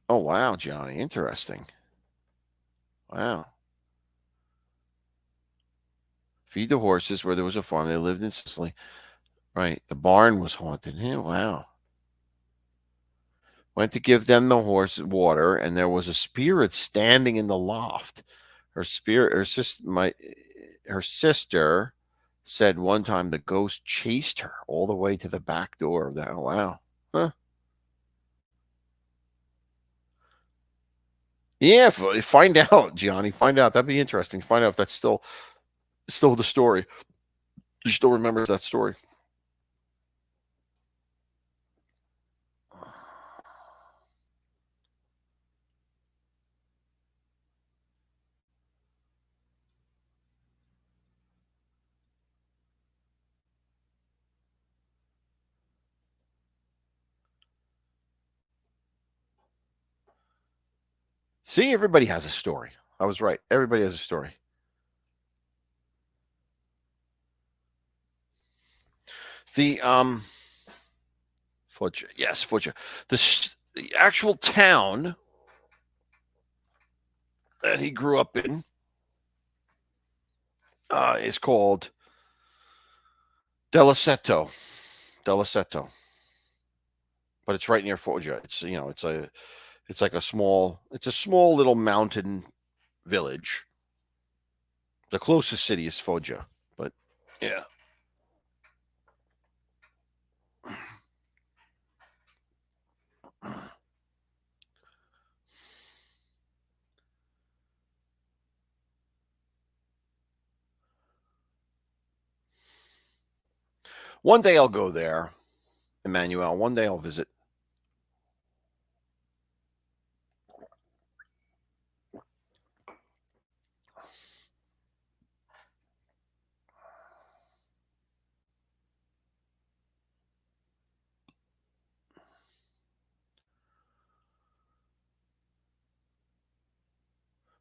Oh wow, Johnny, interesting. Wow. Feed the horses where there was a farm. They lived in Sicily. Right. The barn was haunted. Yeah, wow. Went to give them the horse water, and there was a spirit standing in the loft. Her sister said one time the ghost chased her all the way to the back door of the house. Wow. Huh. Yeah, find out, Gianni. Find out. That'd be interesting. Find out if that's still the story. You still remembers that story. See, everybody has a story. I was right. Everybody has a story. The Foggia. Yes, Foggia. The actual town that he grew up in is called Deliceto. Deliceto. But it's right near Foggia. It's a small little mountain village. The closest city is Foggia, but yeah. One day I'll go there, Emmanuel. One day I'll visit.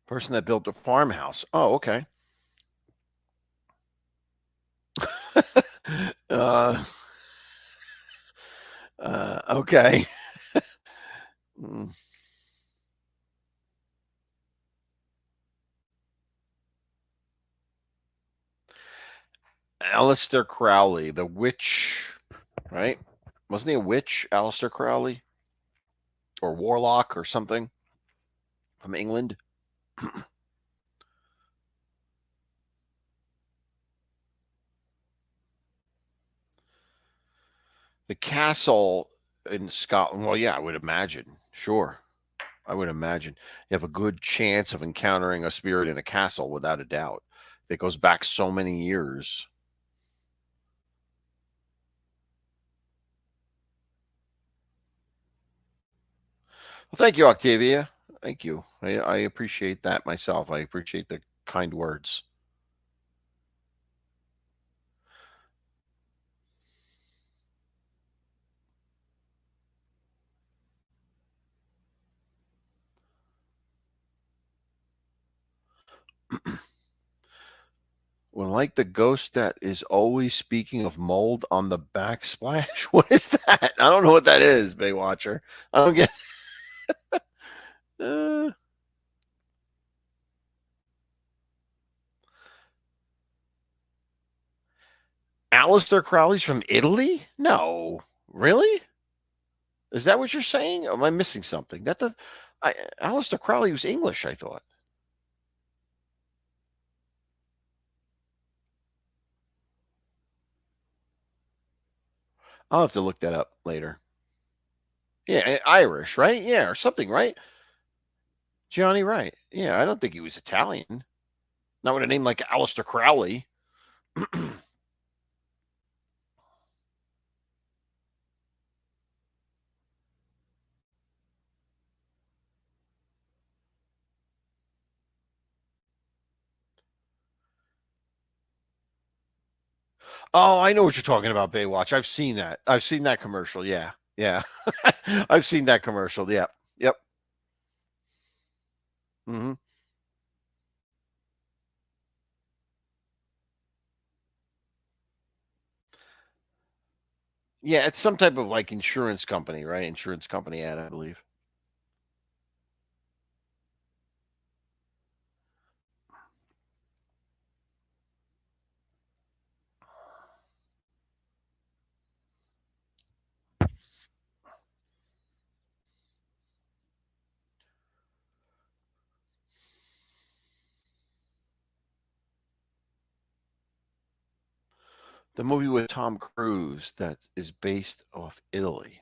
Person that built a farmhouse. Oh, okay. uh, okay. Mm. Aleister Crowley, the witch, right? Wasn't he a witch, Aleister Crowley? Or warlock or something from England? The castle in Scotland. Well, yeah, I would imagine. Sure. I would imagine you have a good chance of encountering a spirit in a castle without a doubt. It goes back so many years. Well, thank you, Octavia. Thank you. I appreciate that myself. I appreciate the kind words. Well, like the ghost that is always speaking of mold on the backsplash. What is that? I don't know what that is, Baywatcher. I don't get. uh, Aleister Crowley's from Italy? No, really? Is that what you're saying? Am I missing something? That does. Aleister Crowley was English, I thought. I'll have to look that up later. Yeah, Irish, right? Yeah, or something, right? Johnny Wright. Yeah, I don't think he was Italian. Not with a name like Aleister Crowley. Oh, I know what you're talking about, Baywatch. I've seen that. I've seen that commercial. Yeah. Yeah. I've seen that commercial. Yeah. Yep. hmm Yeah, it's some type of like insurance company, right? Insurance company ad, I believe. The movie with Tom Cruise that is based off Italy.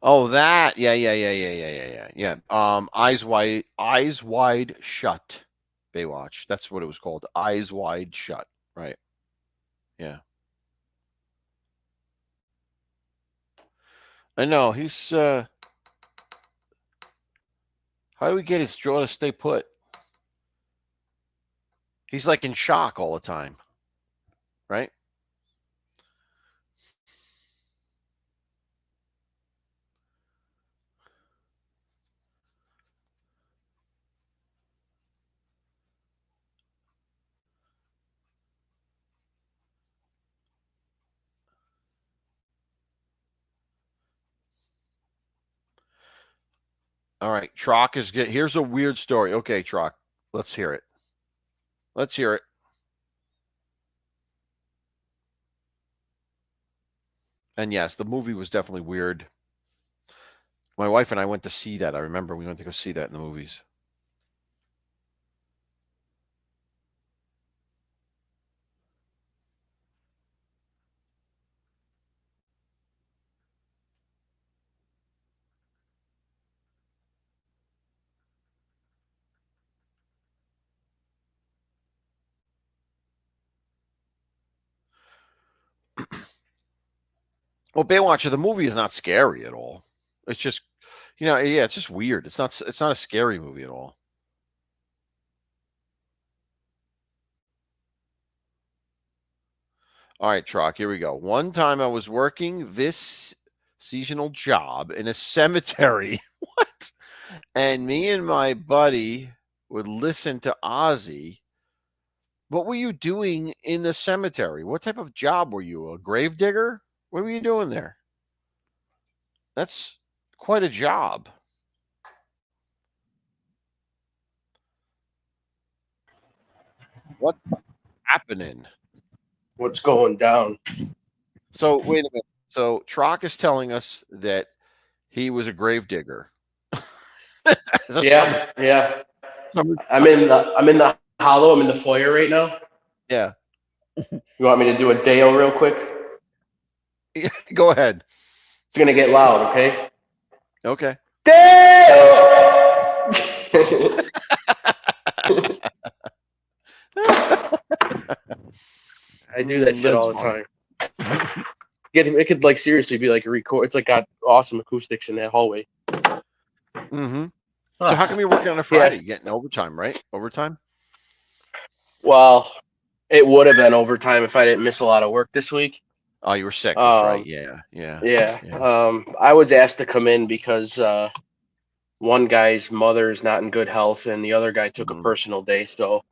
Oh, that. Yeah, yeah, yeah, yeah, yeah, yeah, yeah. Yeah. Eyes wide shut. Baywatch. That's what it was called. Eyes wide shut. Right. Yeah. I know. He's how do we get his jaw to stay put? He's like in shock all the time. Right? All right. Trock is good. Here's a weird story. Okay, Trock. Let's hear it. Let's hear it. And yes, the movie was definitely weird. My wife and I went to see that. I remember we went to go see that in the movies. Well, Baywatcher, the movie is not scary at all. It's just, yeah, it's just weird. It's not a scary movie at all. All right, Trock, here we go. One time I was working this seasonal job in a cemetery. What? And me and my buddy would listen to Ozzy. What were you doing in the cemetery? What type of job were you? A grave digger? What were you doing there? That's quite a job. What's happening? What's going down? So wait a minute. So Trock is telling us that he was a grave digger. Yeah. I'm in the hollow. I'm in the foyer right now. Yeah. You want me to do a Dale real quick? Go ahead. It's gonna get loud, okay? Okay. Dale! I do that shit all the time. It could like seriously be like a record. It's like got awesome acoustics in that hallway. Mm-hmm. So how come you're working on a Friday? You're getting overtime, right? Overtime? Well, it would have been overtime if I didn't miss a lot of work this week. Oh, you were sick. That's right. Yeah. I was asked to come in because one guy's mother is not in good health, and the other guy took a personal day. So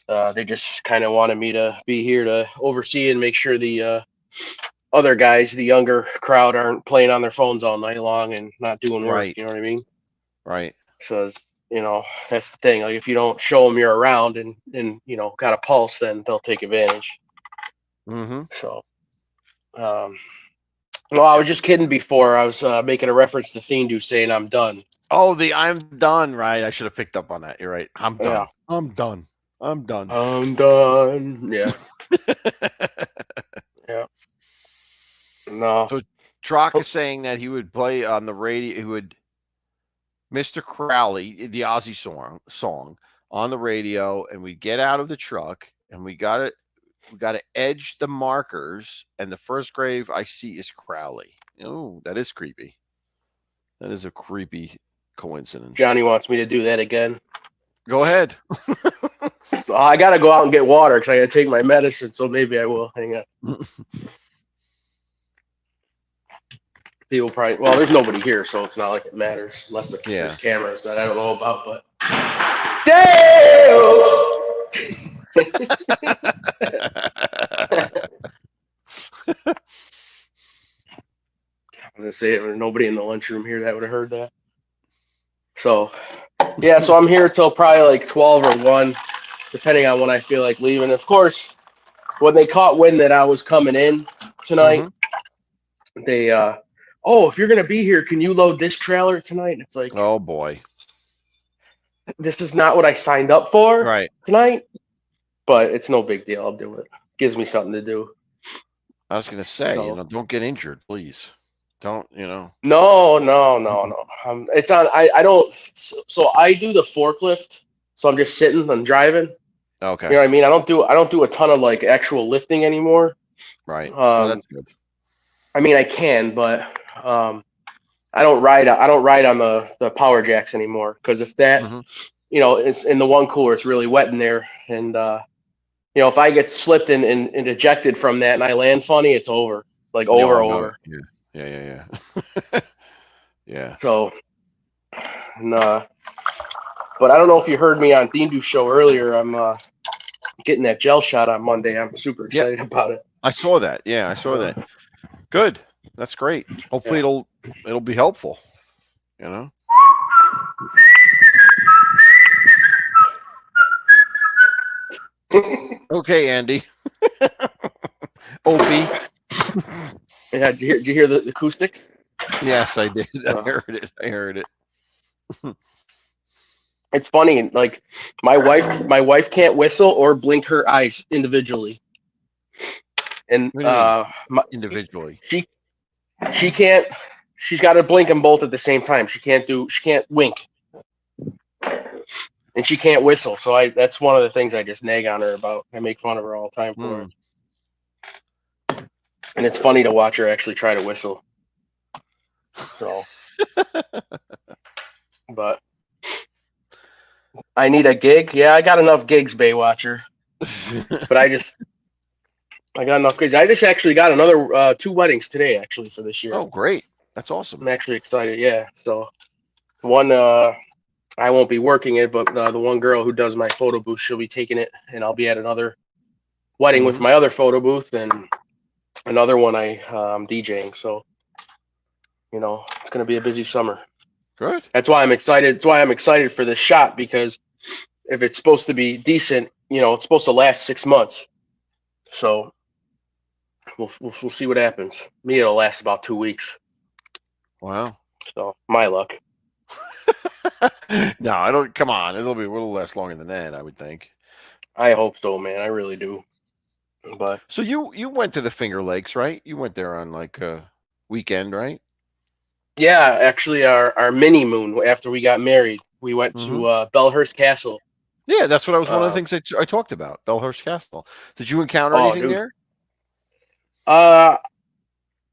they just kind of wanted me to be here to oversee and make sure the other guys, the younger crowd, aren't playing on their phones all night long and not doing work. Right. You know what I mean? Right. So, that's the thing. Like, if you don't show them you're around and got a pulse, then they'll take advantage. Mm-hmm. So, well, I was just kidding before. I was making a reference to Thendu saying I'm done. Oh, I'm done, right? I should have picked up on that. You're right. I'm done. Yeah. I'm done. I'm done. I'm done. Yeah. Yeah. No. So Trock is saying that he would play on the radio. He would Mr. Crowley, the Ozzy song on the radio, and we get out of the truck and we got to edge the markers, and the first grave I see is Crowley. Oh, that is creepy. That is a creepy coincidence. Johnny wants me to do that again. Go ahead. I got to go out and get water because I got to take my medicine, so maybe I will. Hang on. People probably, well, there's nobody here, so it's not like it matters unless there's cameras that I don't know about, but. Damn! I was going to say, there's nobody in the lunchroom here that would have heard that. So, yeah, so I'm here till probably like 12 or 1, depending on when I feel like leaving. Of course, when they caught wind that I was coming in tonight, they, if you're going to be here, can you load this trailer tonight? And it's like, oh, boy. This is not what I signed up for tonight, but it's no big deal. I'll do it. Gives me something to do. I was going to say, don't get injured, please. Don't, No. It's on. I don't. So I do the forklift. So I'm just sitting and driving. Okay. You know what I mean? I don't do a ton of like actual lifting anymore. Right. That's good. I mean, I can, but I don't ride on the power jacks anymore because if that, it's in the one cooler, it's really wet in there, and if I get slipped and ejected from that and I land funny, it's over. Like over. Yeah. Yeah. So, but I don't know if you heard me on Thendu's show earlier. I'm getting that gel shot on Monday. I'm super excited about it. I saw that. Yeah, I saw that. Good. That's great. Hopefully it'll be helpful. Okay, Andy. Opie. Yeah, did you hear the acoustic? Yes, I did. I heard it. It's funny, like my wife can't whistle or blink her eyes individually. And individually. She can't. She's got to blink them both at the same time. She can't wink. And she can't whistle. So that's one of the things I just nag on her about. I make fun of her all the time for it. And it's funny to watch her actually try to whistle. So, but I need a gig. Yeah, I got enough gigs, Baywatcher. But I got enough gigs. I just actually got another 2 weddings today, actually, for this year. Oh, great. That's awesome. I'm actually excited. Yeah. So one, I won't be working it, but the one girl who does my photo booth, she'll be taking it, and I'll be at another wedding with my other photo booth, and another one I'm DJing. So You know, it's going to be a busy summer. Good. That's why I'm excited. That's why I'm excited for this shot, because if it's supposed to be decent, you know, it's supposed to last 6 months. So we'll see what happens. Me, it'll last about 2 weeks. Wow. So my luck. No, I don't. Come on, it'll be a little less longer than that, I would think. I hope so, man. I really do. But So you went to the Finger Lakes, right? You went there on like a weekend, right? yeah, actually, our mini moon after we got married, we went Mm-hmm. to Belhurst Castle. Yeah, that's what I was. One of the Uh, things that I talked about, Belhurst Castle. Did you encounter oh, anything dude. there?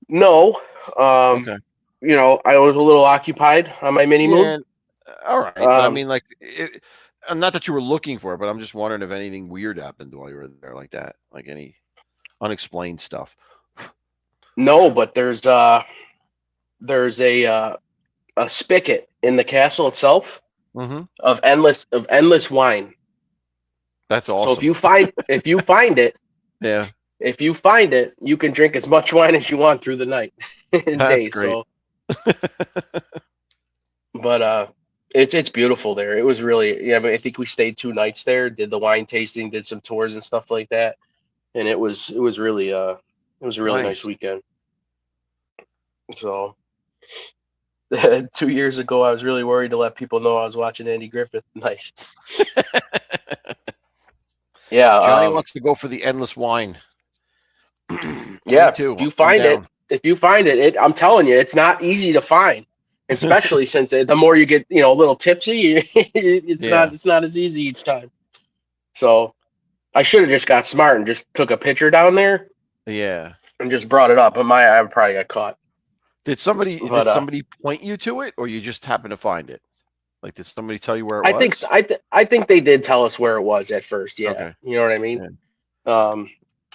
No. Um, Okay. you know, I was a little occupied on my mini moon. Yeah. All right, but I Um, mean, like, not that you were looking for it, but I'm just wondering if anything weird happened while you were there, like that, like any unexplained stuff. no, but there's a spigot in the castle itself Mm-hmm. of endless wine. That's So if awesome. you find Yeah, if you find it, you can drink as much wine as you want through the night and that's day. great. So, but it's beautiful there. It was really, yeah. I mean, I think we stayed 2 nights there, did the wine tasting, did some tours and stuff like that, and it was really it was a really nice Nice. weekend. So 2 years ago, I was really worried to let people know I was watching Andy Griffith. Nice. Yeah. Johnny wants to go for the endless wine. Me Yeah. too. If you I'm find it, down. I'm telling you, it's not easy to find, especially since the more you get, a little tipsy, Yeah, it's not as easy each time. So I should have just got smart and just took a picture down there yeah. and just brought it up. But I probably got caught. Did somebody But point you to it, or you just happen to find it? Like, did somebody tell you where it I think was? I think they did tell us where it was at first. Yeah, Okay. you know what I mean. Yeah. Um,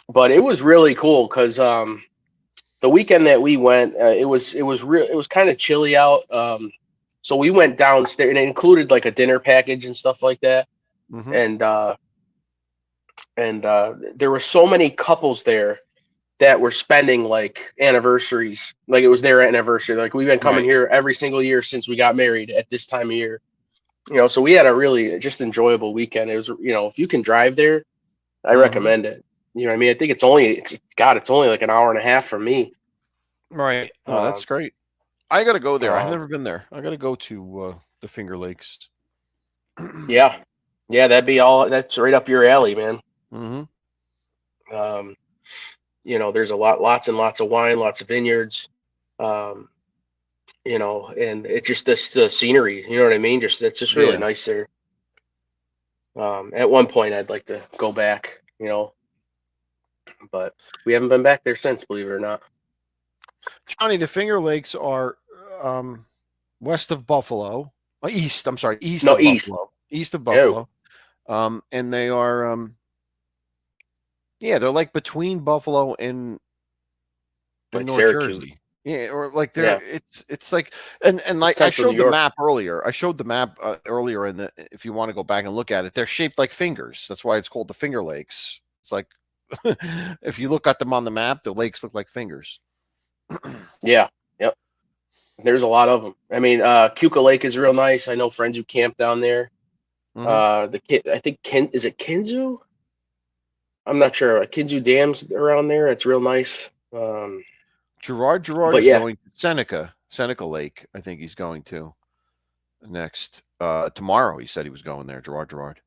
but it was really cool because the weekend that we went, it was kind of chilly out. So we went downstairs, and it included like a dinner package and stuff like that. Mm-hmm. And there were so many couples there that were spending like anniversaries, like it was their anniversary. Like we've been coming Right. here every single year since we got married at this time of year. So we had a really just enjoyable weekend. It was, if you can drive there, I Mm-hmm. recommend it. You know what I mean? I think it's only like an hour and a half from me. Right. Oh, Um, that's great. I got to go there. I've um, never been there. I got to go to the Finger Lakes. yeah, yeah, that's right up your alley, man. Mm-hmm. Um, there's lots and lots of wine, lots of vineyards. Um, and it's just the scenery, you know what I mean? It's just really Yeah. nice there. At one point I'd like to go back, but we haven't been back there since, believe it or not. Johnny, the Finger Lakes are west of Buffalo. East. I'm sorry, east No, of east. Buffalo. East of Oh, Buffalo. And they are yeah, they're like between Buffalo and like North Syracuse. Jersey. Yeah, or like Yeah, it's like and it's like I central New showed the York. map earlier. I showed the map earlier, and if you want to go back and look at it, they're shaped like fingers. That's why it's called the Finger Lakes. It's like if you look at them on the map, the lakes look like fingers. Yeah, yep. There's a lot of them. I mean, Cuca Lake is real nice. I know friends who camp down there. Mm-hmm. The kid, I think is it Kinzu? I'm not sure. Kinzu Dam's around there. It's real nice. Gerard But is yeah, going to Seneca Lake. I think he's going to next tomorrow. He said he was going there. Gerard,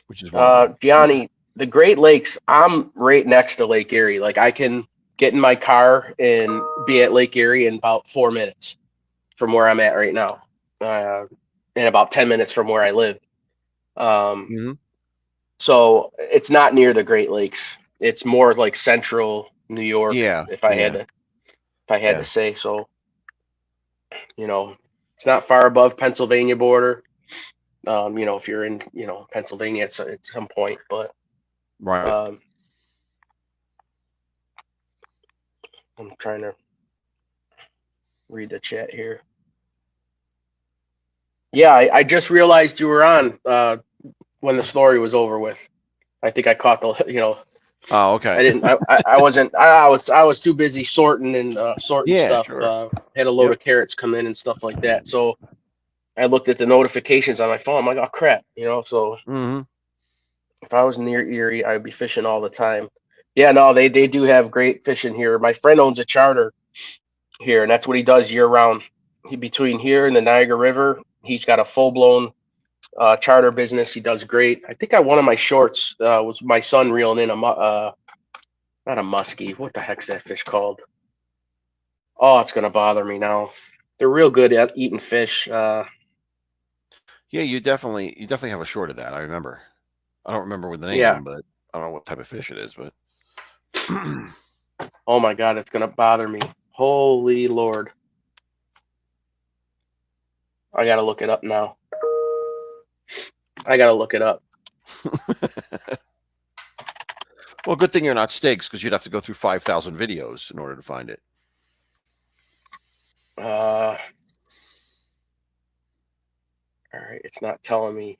which is one of them. Gianni, the Great Lakes. I'm right next to Lake Erie. Like I can get in my car and be at Lake Erie in about 4 minutes from where I'm at right now, and about 10 minutes from where I live. Mm-hmm. So it's not near the Great Lakes. It's more like central New York, Yeah, if I had yeah, to yeah. say so. It's not far above Pennsylvania border. If you're in, Pennsylvania at some point, but Right. um, I'm trying to read the chat here. Yeah, I just realized you were on when the story was over with. I think I caught the Oh, okay. I didn't. I wasn't. I was too busy sorting and sorting Yeah, stuff. sure. Had a load Yep. of carrots come in and stuff like that. So I looked at the notifications on my phone. I'm like, oh crap, So Mm-hmm. if I was near Erie, I'd be fishing all the time. Yeah, no, they do have great fishing here. My friend owns a charter here, and that's what he does year round. He between here and the Niagara River, he's got a full blown charter business. He does great. I think one of my shorts was my son reeling in not a muskie. What the heck's that fish called? Oh, it's gonna bother me now. They're real good at eating fish. Yeah, you definitely have a short of that. I remember. I don't remember what the Yeah. name, but I don't know what type of fish it is, but Oh my God, it's gonna bother me. Holy Lord. I gotta look it up now. I gotta look it up. well, good thing you're not Stigs, because you'd have to go through 5,000 videos in order to find it. All right, it's not telling me.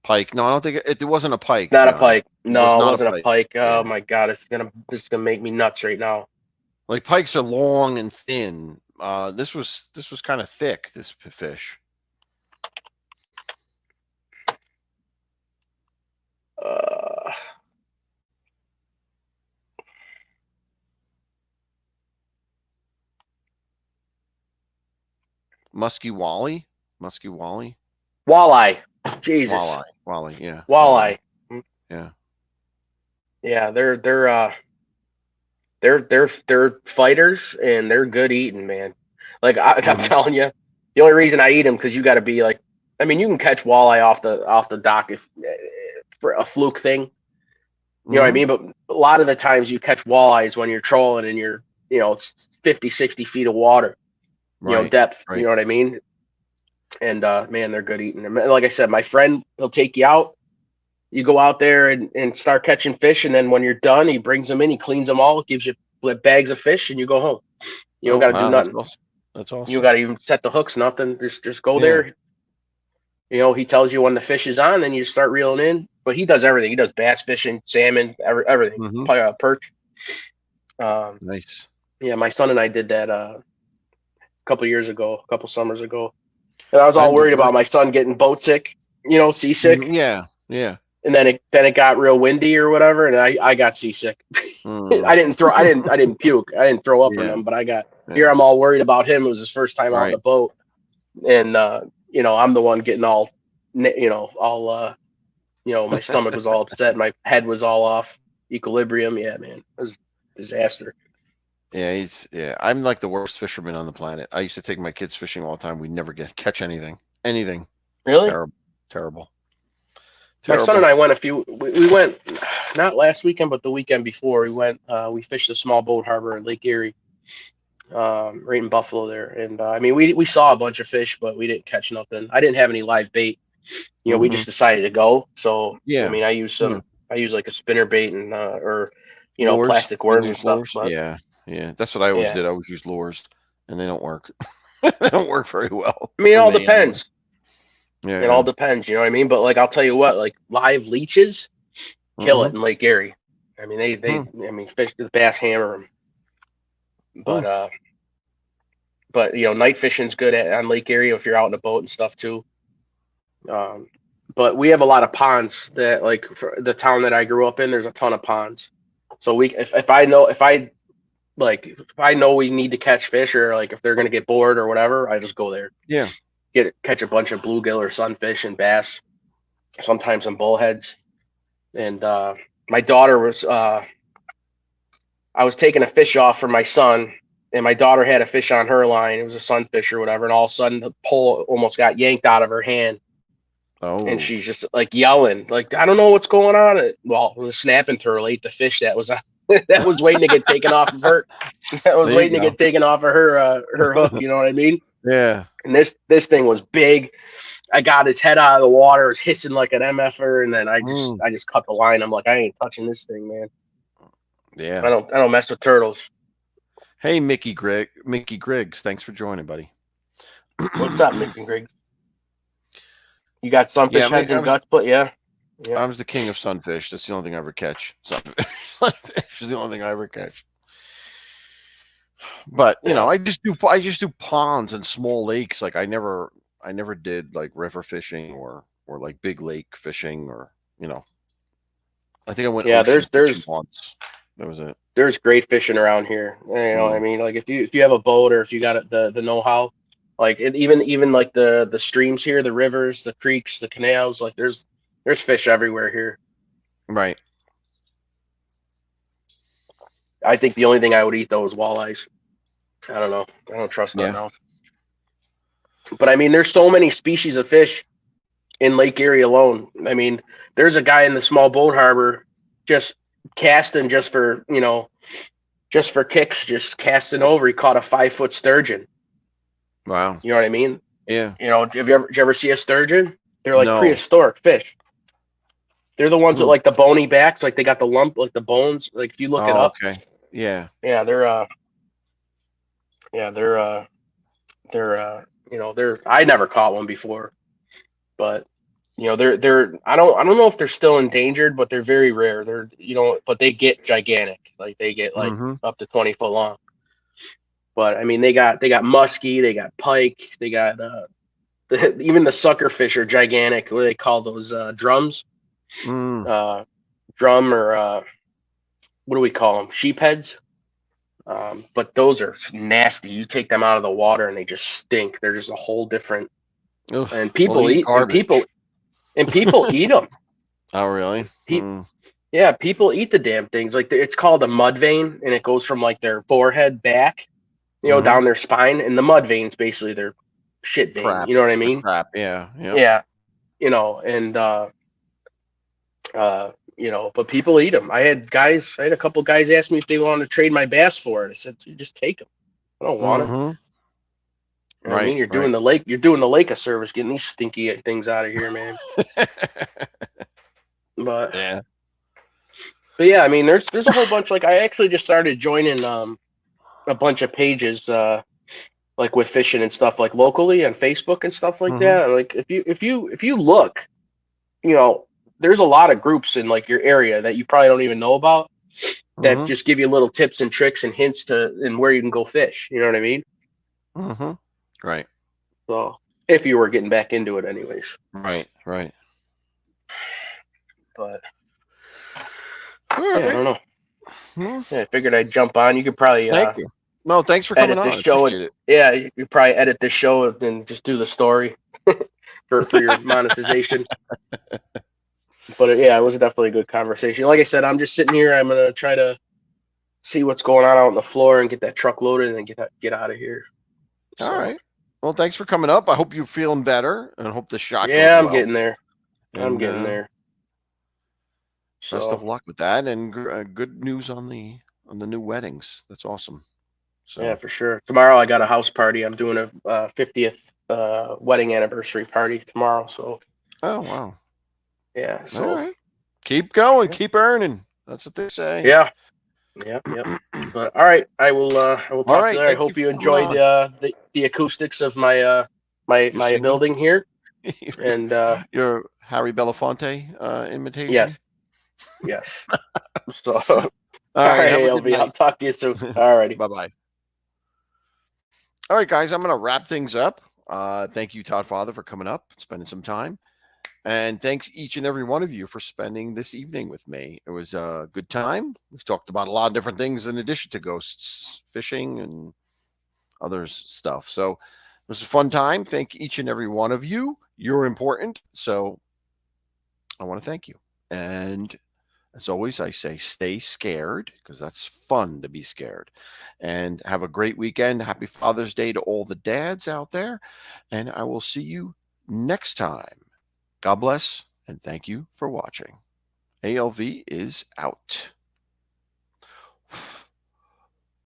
Pike? No, I don't think it wasn't a pike. Not a John. pike. No, it not wasn't a pike. Yeah. Oh my God, this is gonna make me nuts right now. Like pikes are long and thin. This was kind of thick. This fish. Muskie Wally. Walleye. Jesus. Walleye. Yeah. Walleye. Yeah. Yeah, they're fighters and they're good eating, man. Like I'm telling you, the only reason I eat them because you got to be like, I mean, you can catch walleye off the dock if for a fluke thing, you know what I mean. But a lot of the times you catch walleyes when you're trolling and you're, it's 50, 60 feet of water, depth. Right. You know what I mean? And man, they're good eating. And like I said, my friend, he'll take you out. You go out there and start catching fish, and then when you're done, he brings them in, he cleans them all, gives you bags of fish, and you go home. You don't got to do nothing. That's awesome. You don't got to even set the hooks, nothing. Just go there. He tells you when the fish is on, then you start reeling in. But he does everything. He does bass fishing, salmon, everything. Perch. Nice. Yeah, my son and I did that a couple summers ago, and I was all worried about my son getting boat sick, seasick. Yeah. And then it got real windy or whatever, and I got seasick. I didn't puke. I didn't throw up or nothing, but here I'm all worried about him. It was his first time out on the boat. And I'm the one getting all my stomach was all upset, my head was all off equilibrium. Yeah, man. It was a disaster. Yeah, I'm like the worst fisherman on the planet. I used to take my kids fishing all the time. We never catch anything. Really? Terrible. My son and I went we went not last weekend, but the weekend before. We fished a small boat harbor in Lake Erie, right in Buffalo there. And I mean, we saw a bunch of fish, but we didn't catch nothing. I didn't have any live bait. We just decided to go. So I mean, I use like a spinner bait and or lures, plastic worms and stuff. But, yeah, that's what I always did. I always use lures, and they don't work. They don't work very well. I mean, it all depends. Yeah, it all depends. You know what I mean? But like, I'll tell you what, like live leeches kill it in Lake Erie. I mean, I mean, fish the bass hammer them. But night fishing's good on Lake Erie if you're out in a boat and stuff too. But we have a lot of ponds that, like, for the town that I grew up in, there's a ton of ponds. So if I know we need to catch fish, or like if they're gonna get bored or whatever, I just go there. Yeah. Catch a bunch of bluegill or sunfish and bass, sometimes some bullheads. And my daughter was I was taking a fish off for my son, and my daughter had a fish on her line. It was a sunfish or whatever, and all of a sudden the pole almost got yanked out of her hand. Oh. And she's just like yelling, like, I don't know what's going on. Well, the snapping turtle ate the fish that was that was waiting to get taken off of her. That was waiting to get taken off of her hook. You know what I mean? Yeah. And this thing was big. I got his head out of the water. It was hissing like an MFer, and then I just cut the line. I'm like, I ain't touching this thing, man. Yeah. I don't mess with turtles. Hey, Mickey Griggs, thanks for joining, buddy. What's up, Mickey Griggs? You got sunfish heads and guts, but yeah. Yeah. I was the king of sunfish. That's the only thing I ever catch. Sunfish is the only thing I ever catch. But you know, Yeah. I just do ponds and small lakes. Like I never did like river fishing or like big lake fishing or you know. I think I went Yeah. ocean fishing once. That was it. There's great fishing around here. You know what I mean? Like if you have a boat or if you got the know-how, like even like the streams here, the rivers, the creeks, the canals, like there's fish everywhere here. Right. I think the only thing I would eat though is walleyes. I don't know. I don't trust nothing else. But I mean, there's so many species of fish in Lake Erie alone. I mean, there's a guy in the small boat harbor just casting just for just for kicks, just casting over. He caught a 5-foot sturgeon. Wow. You know what I mean? Yeah. You know, did you ever see a sturgeon? They're like No. prehistoric fish. They're the ones with like the bony backs, like they got the lump, like the bones. Like if you look it up, okay. Yeah. yeah, they're you know, they're I never caught one before, but you know, they're I don't know if they're still endangered, but they're very rare. They're but they get gigantic. Like they get like up to 20 foot long. But I mean, they got muskie, they got pike, they got even the sucker fish are gigantic. What do they call those drums? Drum or what do we call them? Sheepheads. But those are nasty. You take them out of the water and they just stink. They're just a whole different. Ugh, And people eat eat garbage. and people eat them. Oh really? Yeah, people eat the damn things. Like it's called a mud vein, and it goes from like their forehead back, down their spine, and the mud vein's basically their shit vein. Crap. You know what I mean? Crap. Yeah. Yeah. And but people eat them. I had a couple guys ask me if they wanted to trade my bass for it. I said, you just take them. I don't want them. You know what I mean? You're doing the lake a service getting these stinky things out of here, man. But yeah, I mean, there's a whole bunch. Like I actually just started joining a bunch of pages like with fishing and stuff like locally on Facebook and stuff like that. Like if you look, there's a lot of groups in like your area that you probably don't even know about that just give you little tips and tricks and hints and where you can go fish. You know what I mean? Right. So if you were getting back into it anyways. Right. But yeah, I don't know. Yeah, I figured I'd jump on. You could probably thank you. No, thanks for coming edit on. this show. Yeah, you could probably edit this show and just do the story for your monetization. But yeah, it was definitely a good conversation. Like I said, I'm just sitting here. I'm gonna try to see what's going on out on the floor and get that truck loaded and get out of here. All right. Well, thanks for coming up. I hope you're feeling better and I hope the shot goes well. I'm getting there. I'm getting there. Best of luck with that and good news on the new weddings. That's awesome. So yeah, for sure. Tomorrow I got a house party. I'm doing a 50th wedding anniversary party tomorrow. So. Oh wow. Yeah. So. All right. Keep going. Keep earning. That's what they say. Yeah. Yep. But all right, I will talk to you later. I hope you enjoyed the acoustics of my my building here. And your Harry Belafonte imitation. Yes. So all right, ALV, I'll talk to you soon. All righty. Bye-bye. All right, guys, I'm going to wrap things up. Thank you, Todd Father, for coming up, spending some time. And thanks each and every one of you for spending this evening with me. It was a good time. We talked about a lot of different things in addition to ghosts, fishing, and other stuff. So it was a fun time. Thank each and every one of you. You're important. So I want to thank you. And as always, I say stay scared because that's fun to be scared. And have a great weekend. Happy Father's Day to all the dads out there. And I will see you next time. God bless, and thank you for watching. ALV is out.